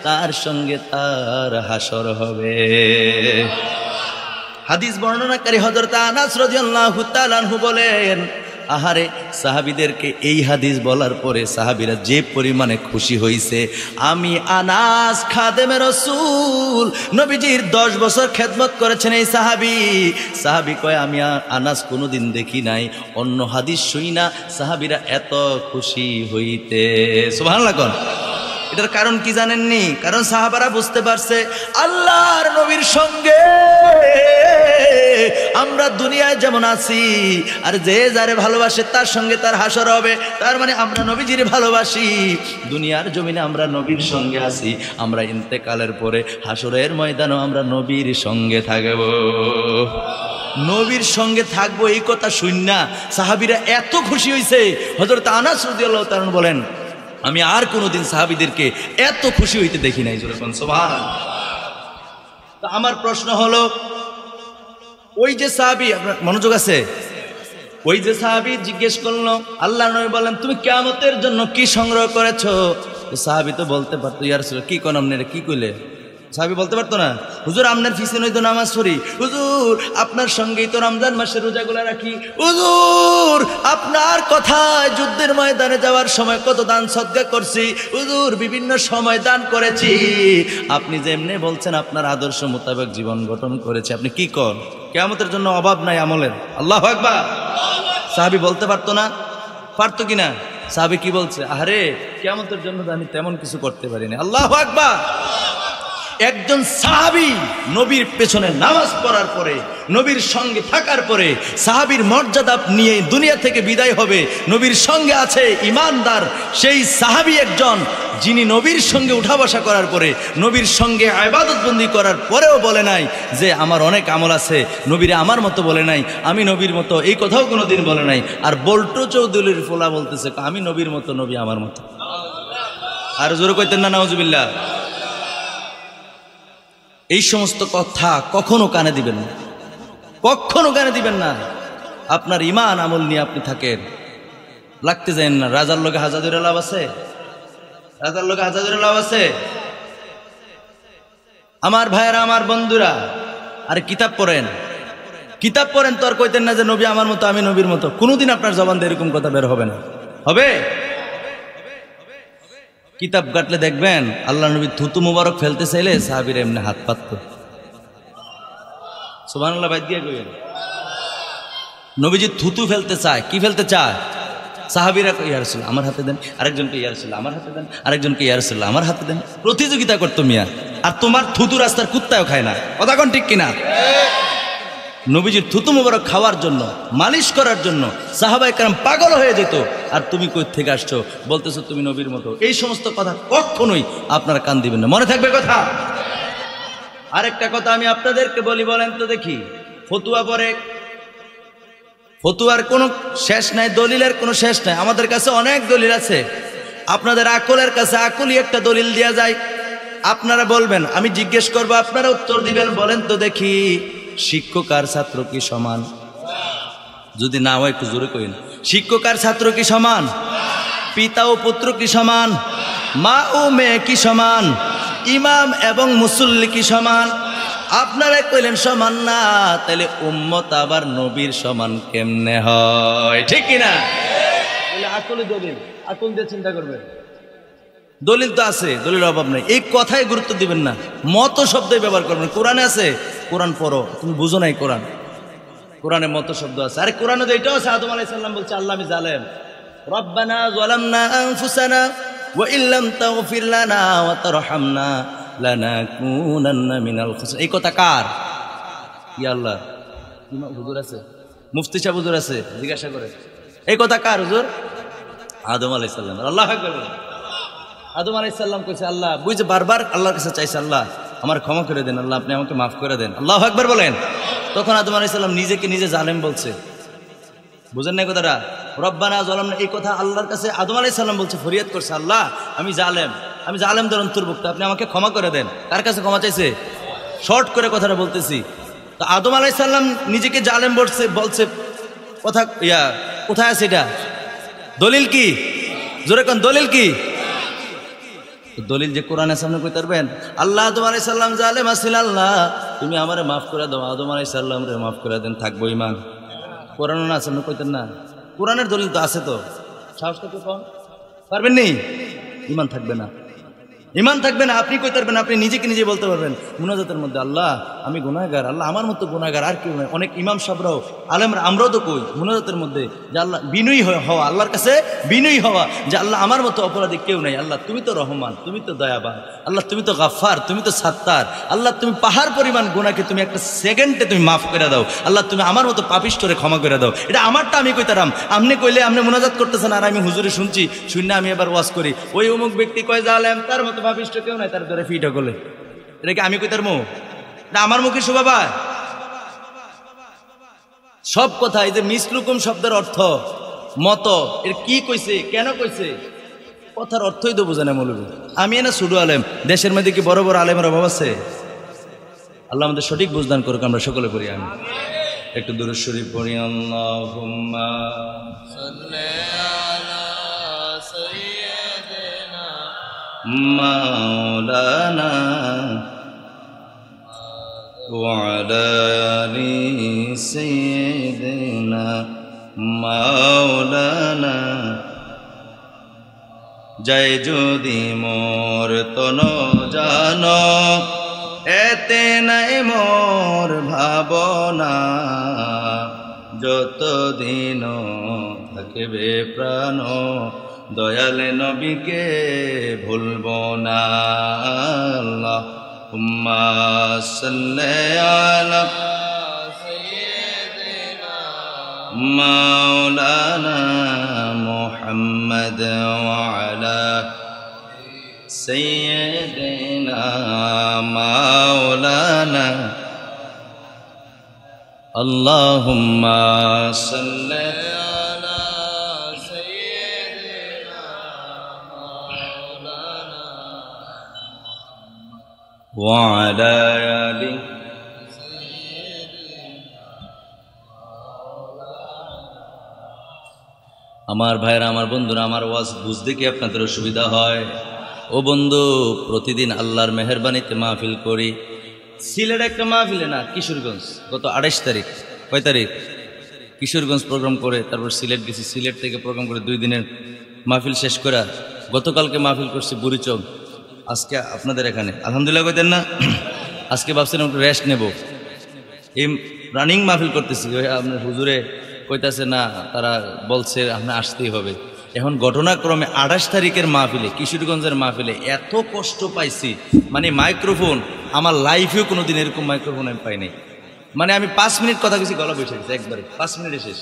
তার সঙ্গে তার হাসর হবে। হাদিস বর্ণনাকারী হযরত আনাস রাদিয়াল্লাহু তাআলা আনহু বলেন, আহারে, সাহাবীদেরকে এই হাদিস বলার পরে সাহাবীরা যে পরিমাণে খুশি হয়েছে, আমি আনাস খাদেমে রাসূল, নবীজির 10 বছর খেদমত করেছেন এই সাহাবী কয়, আমি আনাস কোনোদিন দেখি নাই অন্য হাদিস শুই না সাহাবীরা এত খুশি হইতে। সুবহানাল্লাহ। কোন এটার কারণ কি জানেননি? কারণ সাহাবারা বুঝতে পারছে আল্লাহর নবীর সঙ্গে আমরা দুনিয়ায় যেমন আছি, আর যে যারে ভালোবাসে তার সঙ্গে তার হাসর হবে। তার মানে আমরা নবীজির ভালোবাসি, দুনিয়ার জমিনে আমরা নবীর সঙ্গে আছি, আমরা ইন্তেকালের পরে হাসরের ময়দানও আমরা নবীর সঙ্গে থাকব, নবীর সঙ্গে থাকবো। এই কথা শুননা সাহাবীরা এত খুশি হয়েছে। হযরত আনাস রাদিয়াল্লাহু তাআলা বলেন, আমি আর কোনোদিন সাহাবীদেরকে এত খুশি হইতে দেখি নাই। জোরে বলেন সুবহানাল্লাহ। তো আমার প্রশ্ন হলো, ওই যে সাহাবী, আপনার মনোযোগ আছে, ওই যে সাহাবী জিজ্ঞেস করলো, আল্লাহ নবী বলেন, তুমি কিয়ামতের জন্য কি সংগ্রহ করেছো? তো সাহাবী তো বলতে পারতো, ইয়া রাসূলুল্লাহ, কি কোন আপনি কি কইলে? সাহাবী বলতে পারতো না, হুজুর আপনার পিছনেই তো নামাজ পড়ি, হুজুর আপনার সঙ্গেই তো রমজান মাসের রোজাগুলা রাখি, হুজুর আপনার কথায় যুদ্ধের ময়দানে যাওয়ার সময় কত দান সদকা করছি, হুজুর বিভিন্ন সময় দান করেছি, আপনি যেমনি বলছেন আপনার আদর্শ মোতাবেক জীবন গঠন করেছে, আপনি কি কর? কিয়ামতের জন্য অভাব নাই আমলের। আল্লাহু আকবার। সাহাবী বলতে পারতো না? পারতো কিনা? সাহাবী কি বলছে, আরে কিয়ামতের জন্য আমি তেমন কিছু করতে পারি না। আল্লাহু আকবার। একজন সাহাবী নবীর পেছনে নামাজ পড়ার পরে, নবীর সঙ্গে থাকার পরে, সাহাবীর মর্যাদা নিয়ে দুনিয়া থেকে বিদায় হবে, নবীর সঙ্গে আছে ইমানদার সেই সাহাবী একজন, যিনি নবীর সঙ্গে উঠা বসা করার পরে, নবীর সঙ্গে ইবাদতবন্দি করার পরেও বলে নাই যে আমার অনেক আমল আছে, নবীরে আমার মতো বলে নাই, আমি নবীর মতো, এই কথাও কোনোদিন বলে নাই। আর বল্টু চৌধুরীর ফোলা বলতেছে আমি নবীর মতো, নবী আমার মতো। আর জোরে কইতেন না নাউজুবিল্লাহ। এই সমস্ত কথা কখনো কানে দিবেন না, কখনো কানে দিবেন না। আপনার ইমান আমল নিয়ে আপনি থাকেন, লাগতে যান না। রাজার লোকে হাজার লাভ আছে, রাজার লোকে হাজার লাভ আছে। আমার ভাইয়েরা, আমার বন্ধুরা, আরে কিতাব পড়েন, কিতাব পড়েন। তো আর কইতেন না যে নবী আমার মতো, আমি নবীর মতো। কোনোদিন আপনার জবান দিয়ে এরকম কথা বের হবে না। হবে? কিতাব কাটলে দেখবেন আল্লাহ নবী থুতু মুবারক ফেলতে চাইলে সাহাবীরা এমনি হাত পাতত। সুবহানাল্লাহ। বাদ দিয়ে কইেন, নবীজি থুতু ফেলতে চায়, কি ফেলতে চায়? সাহাবীরা ইয়া রাসূলুল্লাহ আমার হাতে দেন, আরেকজনকে ইয়া রাসূলুল্লাহ আমার হাতে দেন, আরেকজনকে ইয়া রাসূলুল্লাহ আমার হাতে দেন। প্রতিযোগিতা করতো মিয়া। আর তোমার থুতু রাস্তার কুত্তাও খায় না। কথা কোন ঠিক কিনা? নবীজির থুতু মুবারক খাওয়ার জন্য, মালিশ করার জন্য সাহাবায়ে কেরাম পাগল হয়ে যেত। আর তুমি কই থেকে আসছো, বলতেছো তুমি নবীর মতো। এই সমস্ত কথা কখনোই আপনারা কান দিবেন না, মনে থাকবে কথা। আরেকটা কথা আমি আপনাদেরকে বলি, বলেন তো দেখি, ফতুয়া পরে, ফতুয়ার কোনো শেষ নাই, দলিলের কোনো শেষ নাই। আমাদের কাছে অনেক দলিল আছে, আপনাদের আকলের কাছে আকলই একটা দলিল দেওয়া যায়। আপনারা বলবেন, আমি জিজ্ঞেস করবো, আপনারা উত্তর দিবেন। বলেন তো দেখি, শিক্ষক আর ছাত্র কি সমান? যদি না হয় একটু জোরে কইন। শিক্ষক আর ছাত্র কি সমান? পিতা ও পুত্র কি সমান? মা ও মেয়ে কি সমান? ইমাম এবং মুসল্লি কি সমান? আপনারা কইলেন সমান না, তাহলে উম্মত আবার নবীর সমান কেমনে হয়? ঠিক কিনা? আকলে দলিল, আকল দিয়ে চিন্তা করবেন। দলিল তো আছে, দলিলের অভাব নেই। এই কথায় গুরুত্ব দিবেন না, মত শব্দই ব্যবহার করবেন। কোরআনে আছে, কোরআন পড়ো। তুমি বুঝো নাই কোরআন, কোরআনে মত শব্দ আছে। আরে কোরআনে তো এটাও আছে, আদম আলাইহিস সালাম বলছে আল্লাহ আমি জালেম, রব্বানা যালামনা আনফুসানা ওয়া ইল্লাম তাগফির লানা ওয়া তারহামনা লানাকুনান্না মিনাল খাসিরিন। এই কথা কার? ইয়া আল্লাহ। ইমাম হুজুর আছে, মুফতি সাহেব হুজুর আছে, জিজ্ঞাসা করে এই কথা কার হুজুর? আদম আলাইহিস সালাম। আল্লাহু আকবার। আদম আলাইহিস সালাম কইছে আল্লাহ, বুঝে বারবার আল্লাহর কাছে চাইছে, আল্লাহ আমার ক্ষমা করে দেন, আল্লাহ আপনি আমাকে মাফ করে দেন। আল্লাহু আকবার বলেন। তখন আদম আলাইহিস সালাম নিজেকে নিজে জালেম বলছে। বুঝেন না কথাটা? রব্বানা যালামনা, এই কথা আল্লাহর কাছে আদম আলাইহিস সালাম বলছে, ফরিয়াদ করছে, আল্লাহ আমি জালেমদের অন্তর্ভুক্ত, আপনি আমাকে ক্ষমা করে দেন। কার কাছে ক্ষমা চাইছে? শর্ট করে কথাটা বলতেছি। তো আদম আলাইহিস সালাম নিজেকে জালেম বলছে কথা কোথায় আছে এটা? দলিল কি? জোরে কোন দলিল কি? দলিল যে কোরআনের সামনে কইতে পারবেন, আল্লাহ আদম আলাইহিস সালাম জালেম আছিল, আল্লাহ তুমি আমারে মাফ করে দাও, আদম আলাইহিস সালাম রে মাফ করে দেন, থাকবো ইমান। কোরআন না সামনে কইতেন না? কোরআনের দলিল তো আছে, তো সাহস করতে পারবেন নি? ইমান থাকবে না, ইমান থাকবে না। আপনি কইতে পারবেন, আপনি নিজেকে নিজে বলতে পারবেন মুনাজাতের মধ্যে, আল্লাহ আমি গুনাহগার, আল্লাহ আমার মতো গুনাহগার আর কেউ নাই। অনেক ইমাম সাহেবরাও, আলেমরা, আমরাও তো কই মুনাজাতের মধ্যে যে আল্লাহ বিনয়ী হওয়া, আল্লাহর কাছে বিনয়ী হওয়া, যে আল্লাহ আমার মতো অপরাধী কেউ নাই, আল্লাহ তুমি তো রহমান, তুমি তো দয়াবান, আল্লাহ তুমি তো গাফফার, তুমি তো সাত্তার, আল্লাহ তুমি পাহাড় পরিমাণ গুনাহকে তুমি একটা সেকেন্ডে তুমি মাফ করে দাও, আল্লাহ তুমি আমার মতো পাপিষ্ঠরে ক্ষমা করে দাও। এটা আমারটা আমি কইতারাম, আপনি কইলে আপনি মুনাজাত করতেছেন আর আমি হুজুরে শুনছি, শুনে আমি এবার ওয়াজ করি, ওই অমুক ব্যক্তি কয় জালেম, তার মতো পাপিষ্ঠ কেউ নাই, তার ধরে ফিটা করলে, এটা কি আমি কইতার মুখ? না আমার মুখে শোভা? সব কথা এই যে মিসলুকুম শব্দের অর্থ মত, এর কি কইছে, কেন কইছে, কথার অর্থই তো বোঝে না মৌলবী। আমি না ছোট আলেম, দেশের মধ্যে কি বড় বড় আলেমের অভাব আছে? আল্লাহ আমাদের সঠিক বুঝদান করুক, আমরা সকলে পড়ি। আমি একটু দুরূদ শরীফ পড়ি। আল্লাহুম্মা সাল্লি আলা সাইয়্যিদিনা মাওলানা ওয়া আলা আলি সাইয়্যিদিনা মাওলানা। জয় যদি মোর তন জানো, এতে নাই মোর ভাবনা, যতদিন থাকবে প্রাণ, দয়াল নবীকে ভুলব না। আল্লাহুম্মা সাল্লি আলা সাইয়্যিদিনা মাওলানা মুহাম্মদ ওয়া আলা সাইয়্যিদিনা মাওলানা। আল্লাহুম্মা সাল্লি আলা সাইয়্যিদিনা মাওলানা ওয়া আলা আলি। আমার ভাইরা, আমার বন্ধুরা, আমার ওয়াজ বুঝতে কি আপনাদের অসুবিধা হয়? ও বন্ধু, প্রতিদিন আল্লাহর মেহেরবানিতে মাহফিল করি। সিলেট একটা মাহফিলে না, কিশোরগঞ্জ, গত 28 তারিখ, কয় তারিখ? কিশোরগঞ্জ প্রোগ্রাম করে তারপর সিলেট গেছি, সিলেট থেকে প্রোগ্রাম করে 2 দিনের মাহফিল শেষ করে গতকালকে মাহফিল করছি বুড়িচং। আজকে আপনাদের এখানে আলহামদুলিল্লাহ কইতেন না? আজকে ভাবছিলাম একটু রেস্ট নেব, এই রানিং মাহফিল করতেছি। ওই আপনার হুজুরে কইতাছে না, তারা বলছে আপনি আসতেই হবে। এখন ঘটনাক্রমে 28 তারিখের মাহফিলে, কিশোরগঞ্জের মাহফিলে এত কষ্ট পাইছি, মানে মাইক্রোফোন আমার লাইফেও কোনোদিন এরকম মাইক্রোফোন আমি পাইনি। মানে আমি 5 মিনিট কথা কইছি, গলা বসে গেছে একবারে, 5 মিনিটে শেষ।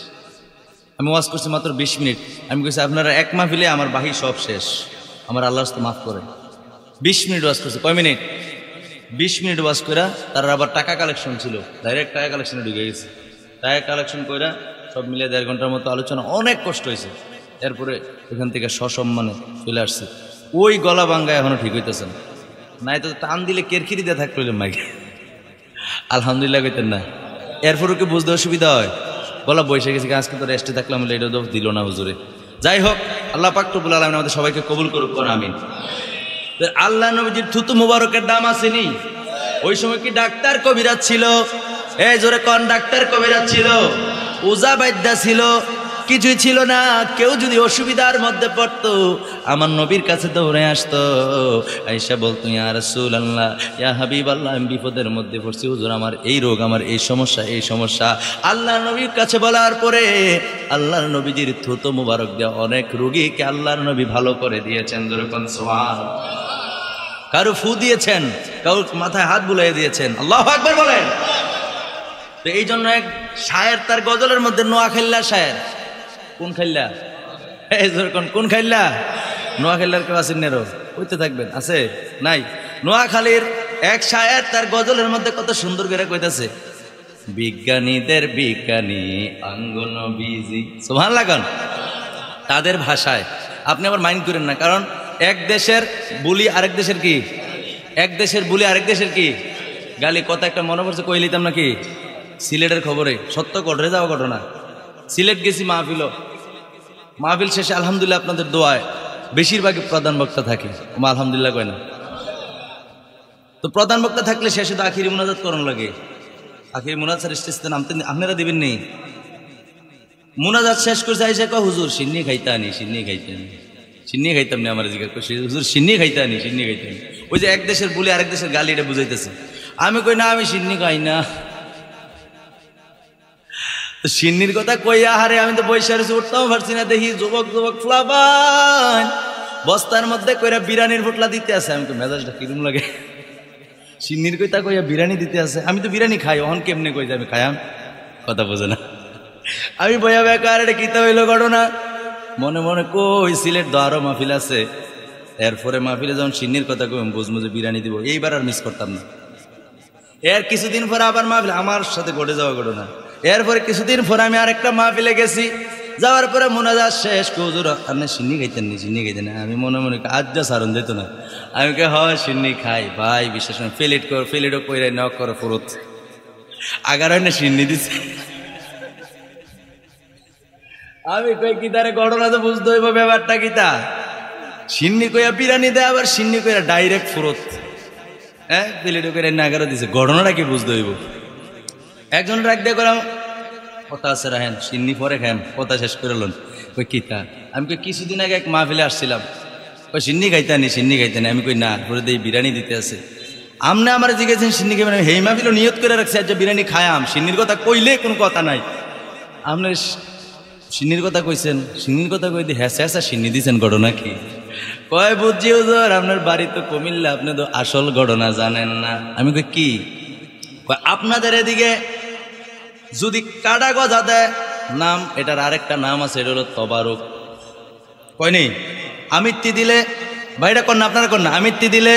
আমি ওয়াজ করছি মাত্র 20 মিনিট। আমি কইছি আপনারা এক মাহফিলে আমার বাহি সব শেষ, আমার আল্লাহ তো মাফ করে। 20 মিনিট ওয়াজ করছে। কয় মিনিট? 20 মিনিট ওয়াজ করে তার আবার টাকা কালেকশন ছিল, ডাইরেক্ট টাকা কালেকশনে ঢুকে গেছে। টাকা কালেকশন করে সব মিলে 1.5 ঘন্টার মতো আলোচনা, অনেক কষ্ট হয়েছে। এরপরে এখান থেকে সসম্মানে চলে আসছে। ওই গলা ভাঙ্গা এখনো ঠিক হইতেছে না, নাই তো টান দিলে কেরকিরি দিয়ে থাকতে হইলে মাইকে। আলহামদুলিল্লাহ কইতেন না? এরপরে কি বুঝতে অসুবিধা হয়? গলা বসে গেছে, আজকে তো রেস্টে থাকলাম, এটা তো দিল না হুজুরে। যাই হোক, আল্লাহ পাক রব্বুল আলামিন আমাদের সবাইকে কবুল করুক, আমিন। আল্লাহ নবীজির থুতু মুবারকের দাম আসেনি? ওই সময় কি ডাক্তার কবিরাজ ছিল? এই জোরে কোন ডাক্তার কবিরাজ ছিল? ওজা বাদ্যা ছিল? কিছুই ছিল না। কেউ যদি অসুবিধার মধ্যে পড়তো আমার নবীর কাছে দৌড়ে আসতো, আয়েশা বলতো ইয়া রাসূলুল্লাহ, ইয়া হাবিবাল্লাহ, আমি বিপদের মধ্যে পড়ছি হুজুর, আমার এই রোগ, আমার এই সমস্যা, এই সমস্যা। আল্লাহর নবীর কাছে বলার পরে আল্লাহর নবীজির থুতু মুবারক দিয়ে অনেক রোগীকে আল্লাহর নবী ভালো করে দিয়েছেন। যেরকম সুবহানাল্লাহ। কারো ফু দিয়েছেন, কারো মাথায় হাত বুলিয়ে দিয়েছেন। আল্লাহু আকবার বলেন। তো এই জন্য এক শায়ের তার গজলের মধ্যে নোয়াখাইল্লা শায়ের, কোন খাইল্লা? এই যেরকম কোন খাইল্লা? নোয়াখালীর কেউ আছেন নেরো হইতে থাকবেন আছে নাই নোয়াখালীর এক শায়ের তার গজলের মধ্যে কত সুন্দর করে কইতাছে বিজ্ঞানীদের বিজ্ঞানী আঙ্গন বিজি সুবহানাল্লাহ লাগান তাদের ভাষায় আপনি আবার মাইন্ড করেন না কারণ এক দেশের বুলি আরেক দেশের কি এক দেশের বুলি আরেক দেশের কি গালি কথা একটা মনে পড়ছে কই লিতাম নাকি সিলেটের খবরে সত্য ঘটে যাওয়া ঘটনা সিলেট গেছি মাহফিল শেষে আলহামদুলিল্লাহ আপনাদের দোয়ায় বেশিরভাগই প্রধান বক্তা থাকে আলহামদুলিল্লাহ কয় না তো প্রধান বক্তা থাকলে শেষে তো আখিরি মুনাজাত করণ লাগে আখিরি মুনাজাত স্টেজে নামতে আপনারা দিবেন নেই মুনাজাত শেষ করছে আইসা কয় হুজুর সিন্নি খাইতে আনি সিন্নি খাইতাম না আমার জিজ্ঞাসা করছি হুজুর সিন্নি খাইতে আনি ওই যে এক দেশের বলে আরেক দেশের গালি এটা বুঝাইতেছে আমি কই না আমি সিন্নি খাই না তো সিন্নির কথা কইয়া হারে আমি তো বৈশা রয়েছি উঠতেও পারছি না দেখি যুবক ফ্লাবান বস্তার মধ্যে কইরা বিরিয়ানির পোটলা দিতে আছে আমি তো মেজাজটা কিরম লাগে সিন্নির কইতা কইয়া বিরিয়ানি দিতে আছে আমি তো বিরিয়ানি খাই অহন কেমনে কই যে আমি খাইয়াম কথা বোঝে না আমি বইয়া বেকার এটা কিতা হইল ঘটনা মনে মনে কই সিলেট তো আরো মাহফিল আছে এরপরে মাহফিলে যখন সিন্নির কথা কই বুঝবো যে বিরিয়ানি দিব এইবার আর মিস করতাম না এর কিছুদিন পরে আবার মাহফিল আমার সাথে ঘটে যাওয়া ঘটনা এরপরে কিছুদিন পরে আমি আরেকটা মাহফিলে গেছি যাওয়ার পরে মোনাজাত শেষ হুজুর আপনি সিন্নি খাইতেন না আমি মনে মনে আজ যা সারণ যেত না আমি কে হয় সিন্নি খাই ভাই বিশেষ ফেলেটও কইরাই ন করো ফুরত আগার হয় না সিন্নি দিছে আমি কই কি তারে ঘটনা তো বুঝতে হইব ব্যাপারটা কিতা সিন্নি কইয়া বিরিয়ানি দেয় আবার সিন্নি কইয়া ডাইরেক্ট ফুরত হ্যাঁ ফেলেটও কইরাই না আগারও দিছে ঘটনাটা কি বুঝতে হইব একজন রাখ দিয়ে করলাম কথা আছে রাহেন সিন্নি পরে খান কথা শেষ করে লন কই কিতা আমি কই কিছুদিন আগে এক মাহফিলে আসছিলাম কই সিন্নি খাইতে আনি আমি কই না পরে দিয়ে বিরিয়ানি দিতে আছে আমনে আমার জিজ্ঞেসেন সিন্নি খাবেন আমি হেই মাহফিলও নিয়ত করে রাখছি আজ বিরিয়ানি খায়াম সিন্নির কথা কইলে কোনো কথা নাই আপনি সিন্নির কথা কইছেন সিন্নির কথা কই দিয়ে হ্যাঁ সিন্নি দিয়েছেন ঘটনা কি কয় বুঝছি হুজুর আপনার বাড়ি তো কুমিল্লা আপনি তো আসল ঘটনা জানেন না আমি কই কি আপনাদের এদিকে যদি কাটা গজা দেয় নাম এটার আরেকটা নাম আছে এটা হলো তবারক কয়নি আমিত্তি দিলে ভাইটা কন্যা আপনারা কন্যা আমিত্তি দিলে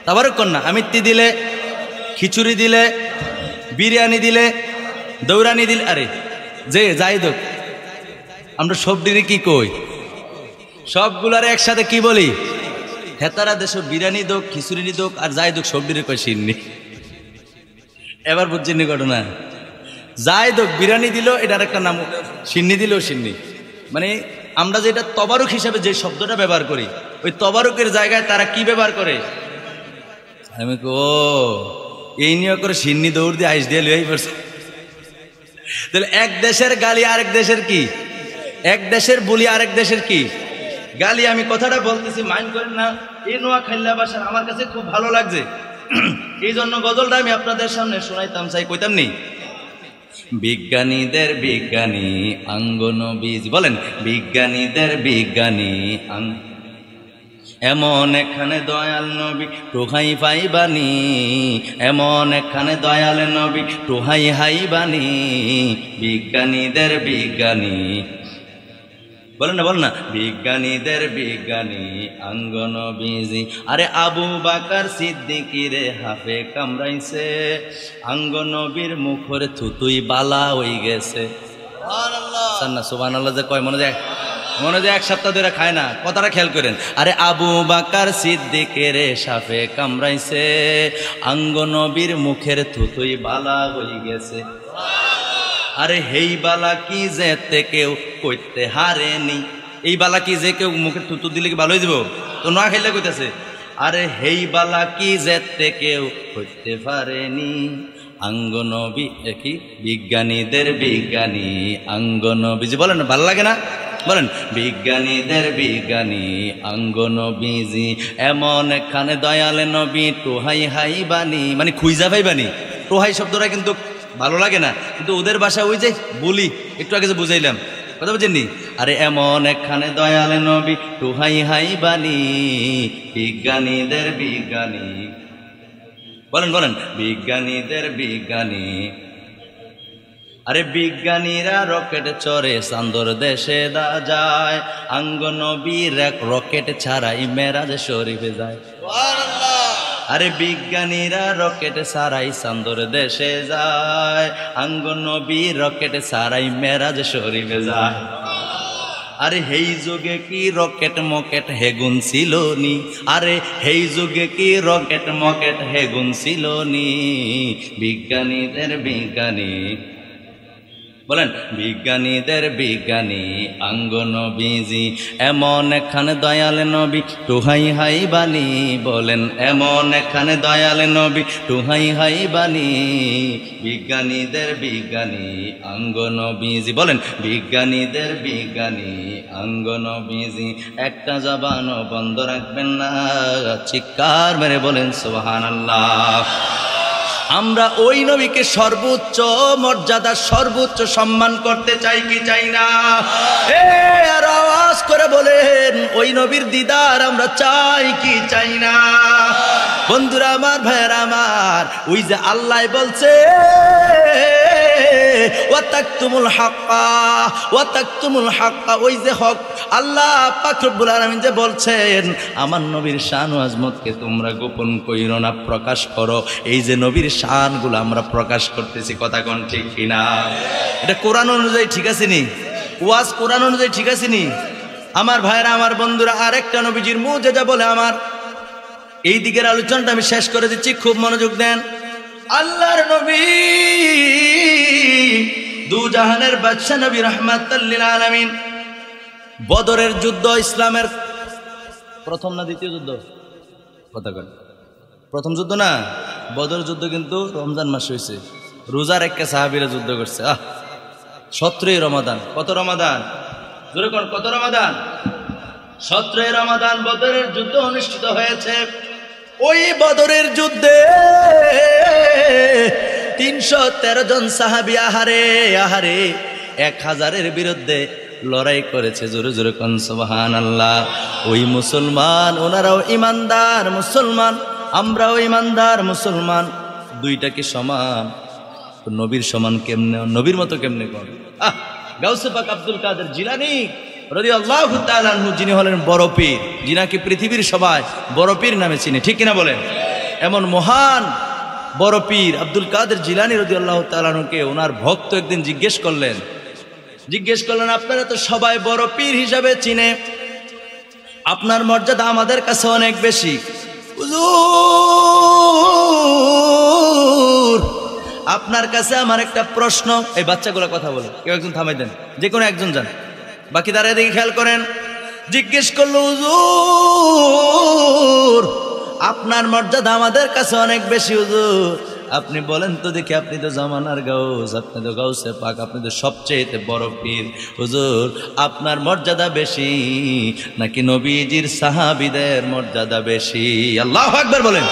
তবারক কন্যা আমিত্তি দিলে খিচুড়ি দিলে বিরিয়ানি দিলে দৌড়ানি দিলে আরে যে যাই দোক আমরা সবডিরে কি কই সবগুলারে একসাথে কি বলি হেতারা দেশ বিরিয়ানি দোক খিচুড়ি দোক আর যাই দোক সবডিরে কয় সিন্নি এবার বুঝছেন ঘটনা যাই দোক বিরিয়ানি দিল এটার একটা নাম সিন্নি দিলেও সিন্নি মানে আমরা যেটা তবারক হিসাবে যে শব্দটা ব্যবহার করি ওই তবারকের জায়গায় তারা কি ব্যবহার করে আমি ও এই নিয়ে করে সিন্নি দৌড় দিয়ে আইস দিয়ে লুই পড়ছে তাহলে এক দেশের গালি আরেক দেশের কি এক দেশের বলি আরেক দেশের কি গালি আমি কথাটা বলতেছি মাইন্ড করেন না এই নোয়াখালী ভাষা আমার কাছে খুব ভালো লাগছে এই জন্য গজলটা আমি আপনাদের সামনে শোনাইতাম চাই কইতাম নি বিজ্ঞানীদের বিজ্ঞানী আঙ্গন বীজ বলেন বিজ্ঞানীদের বিজ্ঞানী এমন এখানে দয়াল নবী টোহাই পাইবানি এমন এখানে দয়াল নবী টোহাই হাইবানি বিজ্ঞানীদের বিজ্ঞানী বলেন না বিজ্ঞানীদের বিজ্ঞানী আঙ্গন বিজি আরে আবু বাকার সিদ্দিকিরে হাফে কামড়াইছে আঙ্গন নবীর মুখের থুতুই বালা হয়ে গেছে সুবহানাল্লাহ যে কয় মনে যায় এক সপ্তাহ ধরে খায় না কথাটা খেয়াল করেন আরে আবু বাকার সিদ্দিকিরে সাপে কামড়াইছে আঙ্গন নবীর মুখের থুতুই বালা হয়ে গেছে আরে হেই বালা কি যেতে কেউ কইতে হারেনি এই বালা কি যে কেউ মুখে থুতু দিলে কি ভালো হয়ে যাব তো না খাইলে কইতেছে আরে হেই বালা কি যেতে কেউ কইতে পারেনি আঙ্গনবী কি বিজ্ঞানীদের বিজ্ঞানী আঙ্গনবীজি বলেন ভালো লাগে না বলেন বিজ্ঞানীদের বিজ্ঞানী আঙ্গনবীজি এমন এখানে দয়ালে নবী টোহাই হাই বানি মানে খুইজা ভাই বানি টোহাই শব্দটা কিন্তু ভালো লাগে না কিন্তু ওদের ভাষা ওই যে বলি একটু আগে যে বুঝাইলাম কথা বুঝেননি আরে এমন একখানে দয়ালে নবী টোহাই হাই বানি বিজ্ঞানীদের বিজ্ঞানী বলেন বিজ্ঞানীদের বিজ্ঞানী আরে বিজ্ঞানীরা রকেট চড়ে চাঁদর দেশে যায়, আঙ্গ নবীর এক রকেট ছাড়াই মেরাজ শরীফে যায়। আরে বিজ্ঞানীরা রকেট ছাড়াই চাঁদর দেশে যায়, আঙ্গ নবীর রকেট ছাড়াই মেরাজ শরীফে যায়। আরে হেই যুগে কি রকেট মকেট হেগুন ছিল নি, আরে হেই যুগে কি রকেট মকেট হেগুন ছিল নি, বিজ্ঞানীদের বিজ্ঞানী বলেন, বিজ্ঞানীদের বিজ্ঞানী আঙ্গ নবীজি, এমন এখানে দয়াল নবী টুহাই হাই বানি, বলেন এমন এখানে দয়াল নবী টুহাই হাই বানি, বিজ্ঞানীদের বিজ্ঞানী আঙ্গ নবীজি, বলেন বিজ্ঞানীদের বিজ্ঞানী আঙ্গ নবীজি। একটা জবানও বন্ধ রাখবেন না, চিৎকার মেরে বলেন সুবহানাল্লাহ। আমরা ওই নবীকে সর্বোচ্চ মর্যাদা সর্বোচ্চ সম্মান করতে চাই কি চাই না? আর আওয়াজ করে বলেন ওই নবীর দিদার আমরা চাই কি চাই না? বন্ধুরা আমার, ভাইয়েরা আমার, ওই যে আল্লাহ বলছে ওয়াতাকতুমুল হাক্কা ওয়াতাকতুমুল হাক্কা, ওই যে হক আল্লাহ পাক রব্বুল আলামিন যে বলছেন আমার নবীর শান ও আজমতকে তোমরা গোপন কইরো না, প্রকাশ করো। এই যে নবীর শানগুলো আমরা প্রকাশ করতেছি, কথা কোন ঠিক কিনা? এটা কোরআন অনুযায়ী ঠিক আছে নি? ওয়াজ কোরআন অনুযায়ী ঠিক আছে নি? আমার ভাইরা, আমার বন্ধুরা, আরেকটা নবীজির মুজিজা বলে আমার এই দিকের আলোচনাটা আমি শেষ করে দিচ্ছি, খুব মনোযোগ দেন। আল্লাহর নবী দু জাহানের বাদশা নবী রাহমাতাল লিল আলামিন, বদরের যুদ্ধ ইসলামের প্রথম না দ্বিতীয় যুদ্ধ? কথা কন, প্রথম যুদ্ধ না, বদর যুদ্ধ কিন্তু রমজান মাসে হয়েছে। রোজার একটা সাহাবীরা যুদ্ধ করছে। 17ই রমাদান। কত রমাদান? জোরে কোন, কত রমাদান? 17ই রমাদান বদরের যুদ্ধ অনুষ্ঠিত হয়েছে। ওই বদরের যুদ্ধে 313 জন সাহাবী আহারে আহারে 1000-এর বিরুদ্ধে লড়াই করেছে। জোরে জোরে কোন সুবহানাল্লাহ। ওই মুসলমান, ওনারাও ইমানদার মুসলমান, আমরাও ইমানদার মুসলমান, দুইটা কি সমান? নবীর সমান কেমনে, নবীর মতো কেমনে কোন? গাউসে পাক আব্দুল কাদের জিলানী রাদিয়াল্লাহু তাআলা আনহু, যিনি হলেন বড় পীর, যিনাকে পৃথিবীর সবাই বড় পীর নামে চিনে, ঠিক কিনা বলেন? এমন মহান বড় পীর আব্দুল কাদের জিলানী রাদিয়াল্লাহু তাআলা আনহুকে ওনার ভক্ত একদিন জিজ্ঞেস করলেন, আপনারা তো সবাই বড় পীর হিসাবে চিনে, আপনার মর্যাদা আমাদের কাছে অনেক বেশি। হুজুর, আপনার কাছে আমার একটা প্রশ্ন। এই বাচ্চাগুলো কথা বলে, কেউ একজন থামাই দেন, যে কোনো একজন যান, বাকি তারা এদিকে খেয়াল করেন। জিজ্ঞেস করলো, হুজুর আপনার মর্যাদা আমাদের কাছে অনেক বেশি, হুজুর আপনি বলেন তো দেখি, আপনি তো জামানার গাউস, আপনি তো গাউসে পাক, আপনি তো সবচেয়ে বড় পীর, হুজুর আপনার মর্যাদা বেশি নাকি নবীজির সাহাবীদের মর্যাদা বেশি? আল্লাহু আকবার বলেন।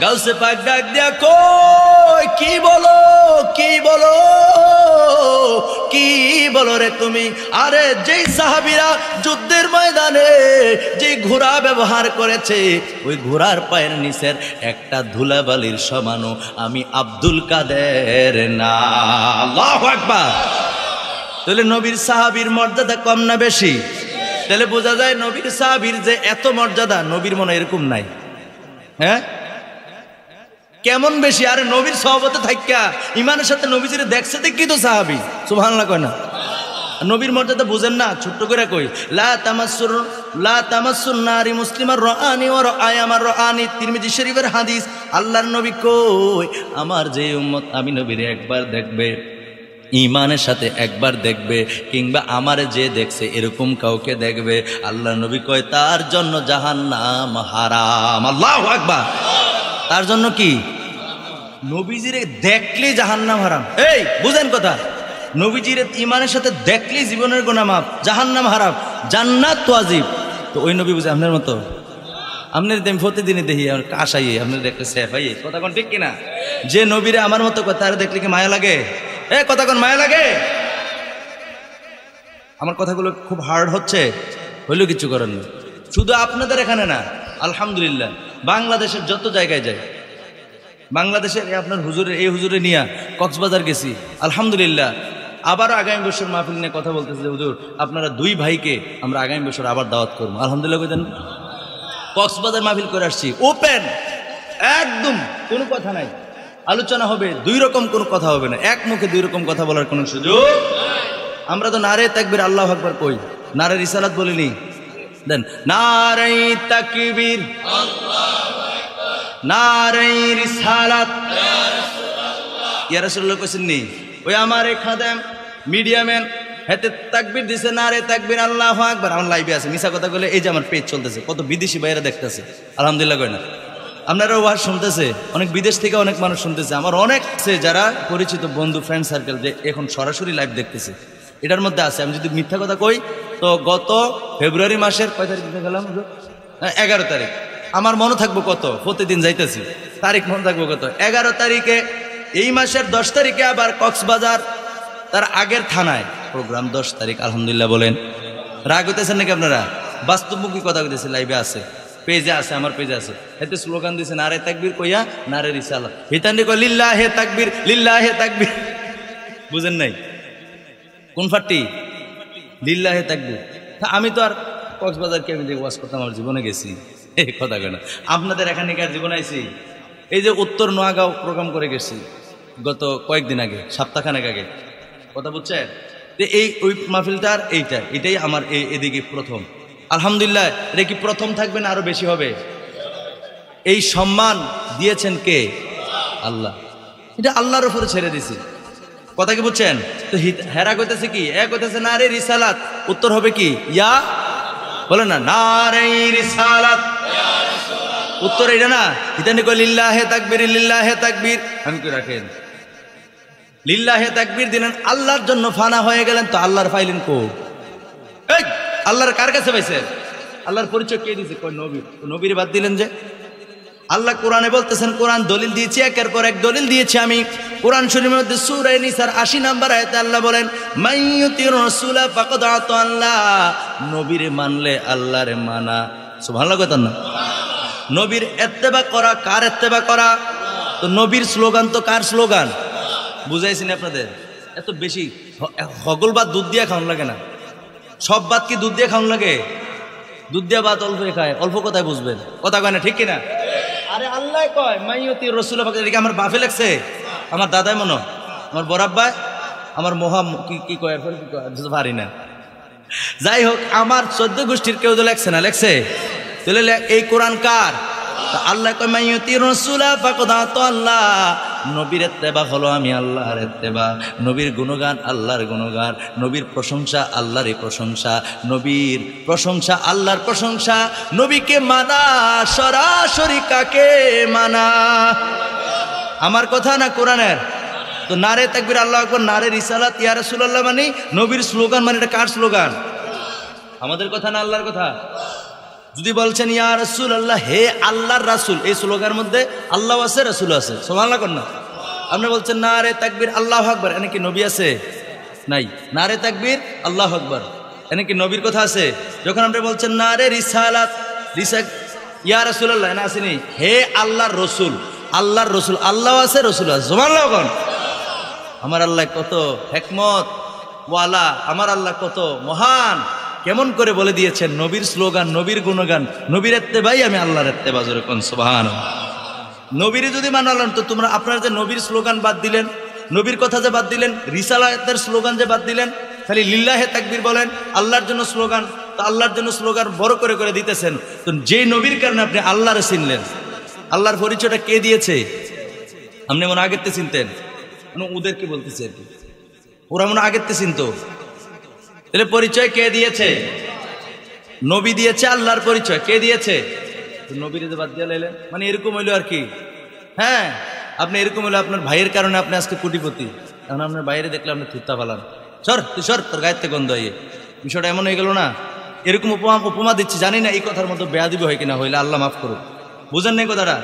গাউসে পাক ডাক দিয়া কই, কি বলো কি বলো কি বলো রে তুমি? আরে যেই সাহাবীরা যুদ্ধের ময়দানে যে ঘোড়া ব্যবহার করেছে, ওই ঘোড়ার পায়ের নিচের একটা ধুলাবালির সমানও আমি আব্দুল কাদের না। আল্লাহু আকবার। তাহলে নবীর সাহাবীর মর্যাদা কম না বেশি? তাহলে বোঝা যায় নবীর সাহাবীর যে এত মর্যাদা, নবীর মনে এরকম নাই। হ্যাঁ, কেমন বেশি? আরে নবীর সহবতে থাইকা ইমানের সাথে নবীজিরে দেখছে দেখি তো সাহাবী, সুবহানাল্লাহ কয় না? নবীর মর্যাদা বুঝেন না? ছোট্ট করে কই, লা তামাসসুন নারি মুসলিমার রাআনি ওয়া রাআয় আমার রাআনি, তিরমিজি শরীফের হাদিস। আল্লাহর নবী কই, আমার যে উম্মত আমি নবীরে একবার দেখবে, ইমানের সাথে একবার দেখবে, কিংবা আমারে যে দেখছে এরকম কাউকে দেখবে, আল্লাহর নবী কয় তার জন্য জাহান্নাম হারাম। আল্লাহু আকবার। তার জন্য কি? নবীজিরে দেখলে জাহান্নাম হারাম। এই বুঝেন কথা, নবীজিরে ইমানের সাথে দেখলে জীবনের গুনাহ মাফ, জাহান্নাম হারাম, জান্নাত ওয়াজিব। তো ওই নবী বুঝে আপনার মতো? আপনার আমি প্রতিদিনই দেখি কাশাইয়ে, আপনার দেখলে সেফ হইয়ে, কথা কোন ঠিক কিনা? যে নবীরে আমার মতো কথা আর দেখলে কি মায়া লাগে? কথা কোন মায়া লাগে? আমার কথাগুলো খুব হার্ড হচ্ছে, হইলেও কিছু করেন না। শুধু আপনাদের এখানে না, আলহামদুলিল্লাহ বাংলাদেশের যত জায়গায় যায় বাংলাদেশের আপনার হুজুরের এই হুজুরে নিয়ে কক্সবাজার গেছি, আলহামদুলিল্লাহ। আবারও আগামী বছর মাহফিল নিয়ে কথা বলতেছে যে হুজুর আপনারা দুই ভাইকে আমরা আগামী বছর আবার দাওয়াত করবো, আলহামদুলিল্লাহ। কইতেন কক্সবাজার মাহফিল করে আসছি, ওপেন, একদম কোনো কথা নাই, আলোচনা হবে, দুই রকম কোনো কথা হবে না, এক মুখে দুই রকম কথা বলার কোনো সুযোগ। আমরা তো নারে তাকবীর আল্লাহু আকবার কই, নারে রিসালাত বলিনি। দেন নারে তাকবীর নারে রিসালাত ইয়া রাসূলুল্লাহ কইছেন নি, ওই আমার এক খাদেম মিডিয়াম্যান হেতে তাকবীর দিছে, নারে তাকবীর আল্লাহু আকবার। আমার লাইভে আছে, মিছা কথা বলে এই যে আমার পেজ চলতেছে, কত বিদেশি ভাইয়েরা দেখতেছে, আলহামদুলিল্লাহ কই না। আপনারা ওয়াজ শুনতেছে, অনেক বিদেশ থেকে অনেক মানুষ শুনতেছে, আমার অনেক যারা পরিচিত বন্ধু ফ্রেন্ড সার্কেল যে এখন সরাসরি লাইভ দেখতেছে, এটার মধ্যে আছে। আমি যদি মিথ্যা কথা কই তো গত ফেব্রুয়ারি মাসের কয় তারিখ গেলাম, 11 তারিখ, আমার মনে থাকবো কত, প্রতিদিন যাইতেছি তারিখ মনে থাকবো কত, 11 তারিখে এই মাসের 10 তারিখে আবার কক্সবাজার তার আগের থানায় প্রোগ্রাম, 10 তারিখ, আলহামদুলিল্লাহ। বলেন রাগ হইতেছেন নাকি আপনারা? বাস্তবমুখী কথা কইতেছে, লাইভে আছে, পেজে আছে, আমার পেজে আছে। এতে স্লোগান দিছে নারে তাকবীর কইয়া নারে রিসালাত, হিতান্ডি কই লিল্লাহে তাকবীর লিল্লাহে তাকবীর। বুঝেন নাই কোন ফাটি? লিল্লাহে তাকবীর। আমি তো আর কক্সবাজার কে আমি যে ওয়াজ করতাম, আমার জীবনে গেছি, এই কথা কয় না। আপনাদের এখানে কার জীবনে আইছি, এই যে উত্তর নোয়াগাঁও প্রোগ্রাম করে গেছি গত কয়েকদিন আগে, সপ্তাহখানেক আগে, কথা বুঝছেন? যে এই ওই মাহফিলটার এটাই আমার এদিকে প্রথম, আলহামদুলিল্লাহ। এটা কি প্রথম থাকবে না আরো বেশি হবে? এই সম্মান দিয়েছেন কে? আল্লাহ। এটা আল্লাহর উপরে ছেড়ে দিছি, কথা কি বুঝছেন? তো হেরা কইতেছে কি, এক কইতেছে নারে রিসালাত, উত্তর হবে কি ইয়া, বলে না নারে রিসালাত, উত্তর এটা না। হিতানি কই লিল্লাহে তাকবীর লিল্লাহে তাকবীর। আমি কি রাখেন লিল্লাহে তাকবীর দিলেন, আল্লাহর জন্য ফানা হয়ে গেলেন, তো আল্লাহর ফাইলেন কো? এই আল্লাহর কার কাছে পাইছেন? আল্লাহর পরিচয় কে দিয়েছে? কই নবী। নবীর বাদ দিলেন যে? আল্লাহ কোরআনে বলতেছেন, কোরআন দলিল দিয়েছি, একের পর এক দলিল দিয়েছি আমি। কোরআন শরীফের মধ্যে সূরা নিসার 80 নম্বর আয়াতে আল্লাহ বলেন, মাইয়ুতির রাসূলা ফাকাদ আতা আল্লাহ, নবীরে মানলে আল্লাহরে মানা। সুবহানাল্লাহ কইতেন না? নবীর ইত্তেবা করা, কার ইত্তেবা করা? তো নবীর স্লোগান তো কার স্লোগান? বুঝাইছি না আপনাদের? এত বেশি হগল ভাত দুধ দিয়ে খাওয়ান লাগে না, সব ভাত কি দুধ দিয়ে খাওয়ান লাগে? দুধ দিয়ে ভাত অল্প খায়, অল্প কথায় বুঝবেন, কথা কয় না, ঠিক কিনা? আরে আল্লাহ কয় মাইয়ুতি রাসূল, আমার বাপে লাগছে, আমার দাদাই মনো, আমার বরাব্বাই, আমার মহা কি কয়, এরপরে কি কয় পারি না। যাই হোক, আমার 14 গোষ্ঠীর কেউ তো লেখছে না, লেখছে? তাহলে এই কোরআন কার? আল্লাহ কয় মাইয়ুতি রাসূলা ফাকাদ আতা আল্লাহ, নবীর ইত্তেবা হলো আমি আল্লাহর ইত্তেবা। নবীর গুণগান আল্লাহর গুণগান, নবীর প্রশংসা আল্লাহরই প্রশংসা, নবীর প্রশংসা আল্লাহর প্রশংসা। নবীকে মানা সরাসরি কাকে মানা? আমার কথা না কোরআনের? তো নারে তাকবীর আল্লাহু আকবার, নারে রিসালাত ইয়া রাসূলুল্লাহ মানে নবীর স্লোগান, মানে এটা কার স্লোগান? আমাদের কথা না আল্লাহর কথা? যদি বলছেন ইয়া রাসূলুল্লাহ, হে আল্লাহর রাসূল, এই স্লোগানের মধ্যে আল্লাহ আছে, রাসূল আছে, সুবহানাল্লাহ কর না। আপনি বলছেন নারে তাকবীর আল্লাহু আকবার, এনে কি নবী আছে? নাই। নারে তাকবীর আল্লাহু আকবার, এনে কি নবীর কথা আছে? যখন আপনি বলছেন নারে রিসালাত ইয়া রাসূলুল্লাহ, এনে আসেনি হে আল্লাহর রাসূল, আল্লাহর রাসূল, আল্লাহ আছে, রাসূল আছে, সুবহানাল্লাহ কর। আমার আল্লাহ কত হিকমত ওয়ালা, আমার আল্লাহ কত মহান, কেমন করে বলে দিয়েছেন নবীর স্লোগান, নবীর গুণগান, নবীর ইত্তেবাই আমি আল্লাহর ইত্তেবা, জোরে কোন সুবহানাল্লাহ। নবীরে যদি মানলাম, তো তোমরা আপনারা যে নবীর স্লোগান বাদ দিলেন, নবীর কথা যে বাদ দিলেন, রিসালাতের স্লোগান যে বাদ দিলেন, খালি লিল্লাহে তাকবীর বলেন, আল্লাহর জন্য স্লোগান, তো আল্লাহর জন্য স্লোগান বড় করে করে দিতেছেন। তো যে নবীর কারণে আপনি আল্লাহরে চিনলেন, আল্লাহর পরিচয়টা কে দিয়েছে? আপনি মনে আগের তে চিনতেন, ওদেরকে বলতেছে আর কি, ওরা মনে আগের তে চিনতো। তাহলে পরিচয় কে দিয়েছে? নবী দিয়েছে। আল্লাহর পরিচয় কে দিয়েছে? নবীর বাদ দিয়ে লাইলেন, মানে এরকম হইলো আর কি। হ্যাঁ, আপনি এরকম হইলো আপনার ভাইয়ের কারণে আপনি আজকে কোটিপতি, এখন আপনার বাইরে দেখলে আপনি থুত্তা পালান, সর তুই সর, তোর গায়ের থেকে গন্ধ হয়ে। বিষয়টা এমন হয়ে গেল না? এরকম উপমা দিচ্ছি, জানি না এই কথার মতো বেয়াদবি হয় কিনা, হইলে আল্লাহ মাফ করুক। বুঝেন নাই কথাটা?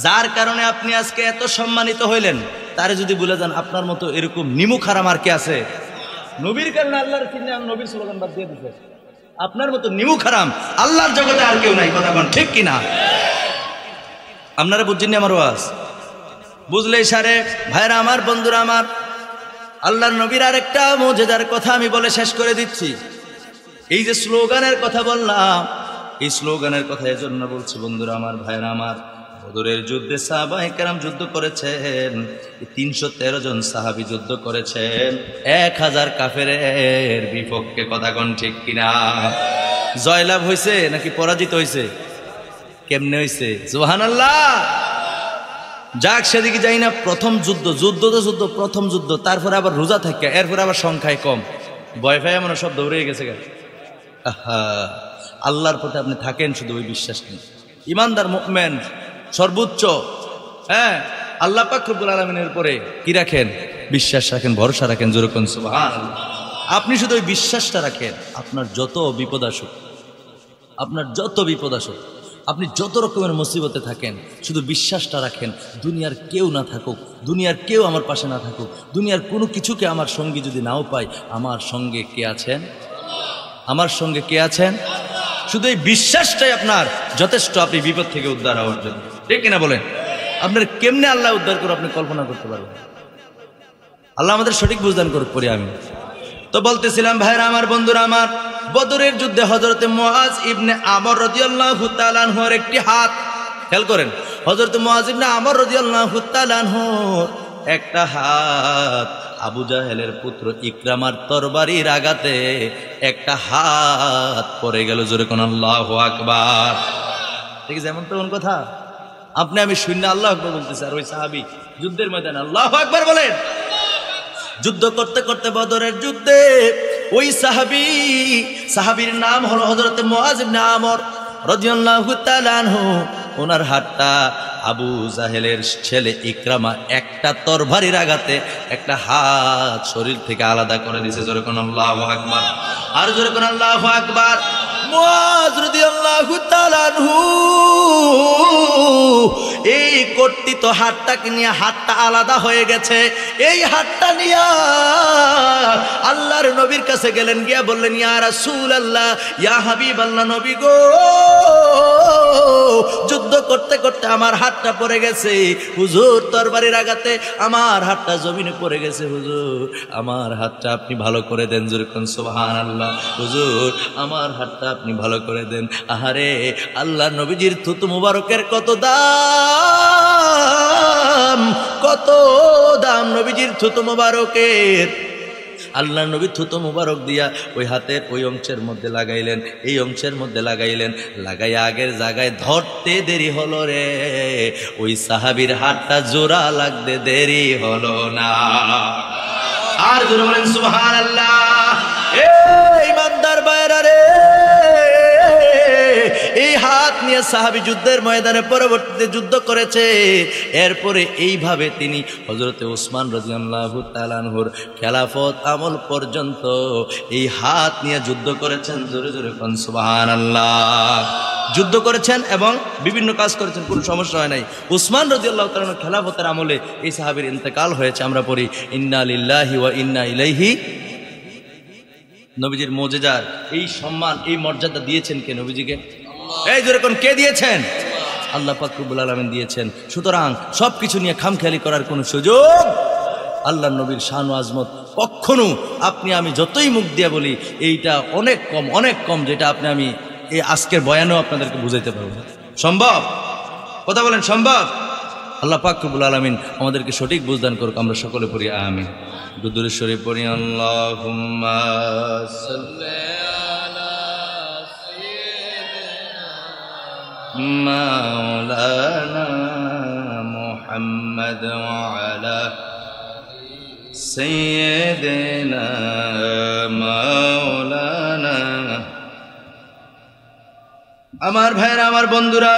যার কারণে আপনি আজকে এত সম্মানিত হইলেন, তারে যদি বলে যান আপনার মতো এরকম নিমুখ হারাম আর কে আছে? নবীর কারণে আল্লাহর চিন্তা নবীর স্লোগান বাদ দিয়ে দিতে, আপনার মতো নিমুখ হারাম আল্লাহর জগতে আর কেউ নাই, কথা বলেন ঠিক কিনা? আপনারা বুঝছেন আমার ওয়াজ? বুঝলে সারে ভাইরা আমার, বন্ধুরা আমার, আল্লাহর নবীর আরেকটা মুজিজার কথা আমি বলে শেষ করে দিচ্ছি। এই যে স্লোগানের কথা বললাম, এই স্লোগানের কথা এজন্য বলছি বন্ধুরা আমার, ভাইরা আমার, বদরের যুদ্ধে সাহাবায়ে কেরাম যুদ্ধ করেছেন, 313 জন সাহাবী যুদ্ধ করেছেন 1000 কাফেরের বিপক্ষে। কথা কোন ঠিক কিনা? জয়লাভ হয়েছে নাকি পরাজিত হয়েছে? কেমনে হয়েছে? সুবহানাল্লাহ। যাক সেদিকে যাই না। প্রথম যুদ্ধ তো যুদ্ধ, প্রথম যুদ্ধ, তারপরে আবার রোজা থাকে, এরপরে আবার সংখ্যায় কম, ভয় পায় মনে সব দৌড়ে গেছে। আল্লাহর পথে আপনি থাকেন, শুধু ওই বিশ্বাস নেই। ইমানদার মুমিন সর্বোচ্চ, হ্যাঁ, আল্লাহ পাক রব্বুল আলামিনের উপরে কি রাখেন? বিশ্বাস রাখেন, ভরসা রাখেন। জোরে কোন সুবহানাল্লাহ। আপনি শুধু ওই বিশ্বাসটা রাখেন। আপনার যত বিপদ আসুক, আপনার যত বিপদ আসুক, আপনি যত রকমের মুসিবতে থাকেন, শুধু বিশ্বাসটা রাখেন। দুনিয়ার কেউ না থাকুক, দুনিয়ার কেউ আমার পাশে না থাকুক, দুনিয়ার কোনো কিছুকে আমার সঙ্গী যদি নাও পাই, আমার সঙ্গে কে আছেন? আমার সঙ্গে কে আছেন? শুধু এই বিশ্বাসটাই আপনার যথেষ্ট, আপনি বিপদ থেকে উদ্ধার হওয়ার জন্য। ঠিক কিনা বলেন? আপনার কেমনে আল্লাহ উদ্ধার করে আপনি কল্পনা করতে পারবেন। আল্লাহ আমাদের সঠিক বুঝদান করুক করি। আমি তো বলতেছিলাম ভাইরা আমার, বন্ধুরা আমার, বদরের যুদ্ধে হযরতে মুআজ ইবনে আমর রাদিয়াল্লাহু তাআলা আনহুর একটি হাত, খেয়াল করেন, হযরতে মুআজ ইবনে আমর রাদিয়াল্লাহু তাআলা আনহুর একটা হাত আবু জাহেলের পুত্র ইকরামার তরবারির আঘাতে একটা হাত পড়ে গেল। জোরে কোন আল্লাহু আকবার। ঠিক যেমন তেমন কথা, আপনি আমি শূন্য আল্লাহু আকবার বলতেছি, আর ওই সাহাবী যুদ্ধের ময়দানে আল্লাহু আকবার বলেন। যুদ্ধ করতে করতে বদরের যুদ্ধে ওই সাহাবীর নাম হলো হযরতে মুআজ ইবনে আমর রাদিয়াল্লাহু তাআলা আনহু। ওনার হাতটা আবু জাহেলের ছেলে ইকরামা একটা তরবারির আঘাতে একটা হাত শরীর থেকে আলাদা করে দিয়েছে। জোরে কোন আল্লাহু আকবার। আর জোরে কোন আল্লাহু আকবার। মুআজ রাদিয়াল্লাহু তাআলা আনহু এই কর্তৃত হাতটাকে নিয়ে, হাতটা আলাদা হয়ে গেছে, এই হাতটা নিয়ে আল্লাহর নবীর কাছে গেলেন, গিয়া বললেন, ইয়া রাসূলুল্লাহ, ইয়া হাবিবাল্লাহ, নবী গো, যুদ্ধ করতে করতে আমার হাতটা পড়ে গেছে হুজুর, তরবারির আঘাতে আমার হাতটা জমিনে পড়ে গেছে হুজুর, আমার হাতটা আপনি ভালো করে দেন। জোরে কোন সুবহানাল্লাহ। হুজুর আমার হাতটা আপনি ভালো করে দেন। আহারে, আল্লাহ নবীজির থুতু মুবারকের কত দাম, কত দাম নবীজির থুতু মুবারকের। আল্লাহ নবী থুতু মুবারক দিয়া ওই হাতের ওই অংশের মধ্যে লাগাইলেন, এই অংশের মধ্যে লাগাইলেন, লাগাইয়া আগের জায়গায় ধরতে দেরি হলো রে, ওই সাহাবীর হাতটা জোড়া লাগতে দেরি হলো না। আর জোরে বলেন সুবহানাল্লাহ। ইমানদার ভাইরা রে, এই হাত নিয়ে সাহাবী যুদ্ধের ময়দানে পরবর্তীতে যুদ্ধ করেছে। এরপরে এইভাবে তিনি হযরতে ওসমান রাদিয়াল্লাহু তাআলা আনহুর খেলাফত আমল পর্যন্ত এই হাত নিয়ে যুদ্ধ করেছেন। জোরে জোরে কোন সুবহানাল্লাহ। যুদ্ধ করেছেন এবং বিভিন্ন কাজ করেছেন, কোনো সমস্যা হয় নাই। ওসমান রাদিয়াল্লাহু তাআলা আনহুর খেলাফতের আমলে এই সাহাবীর ইন্তেকাল হয়েছে। আমরা পড়ি ইন্না লিল্লাহি ওয়া ইন্না ইলাইহি। নবীজির মুজিজার এই সম্মান, এই মর্যাদা দিয়েছেন কে? নবীজিকে। এই জোরে কোন কে দিয়েছেন? আল্লাহ পাক রব্বুল আলামিন দিয়েছেন। সুতরাং সবকিছু নিয়ে খামখেয়ালি করার কোনো সুযোগ, আল্লাহর নবীর শান ও আজমত কখনো আপনি আমি যতই মুখ দিয়ে বলি, এইটা অনেক কম, অনেক কম, যেটা আপনি আমি এই আজকের বয়ানেও আপনাদেরকে বুঝাইতে পারবো। সম্ভব? কথা বলেন, সম্ভব? আল্লাহ পাক রব্বুল আলামিন আমাদেরকে সঠিক বুঝদান করুক। আমরা সকলে পড়ি আমিন। দুরূদ শরীফ পড়ি। আল্লাহুম্মা সাল্লি مولانا محمد وعلى سيدنا مولانا। আমার ভাইরা, আমার বন্ধুরা,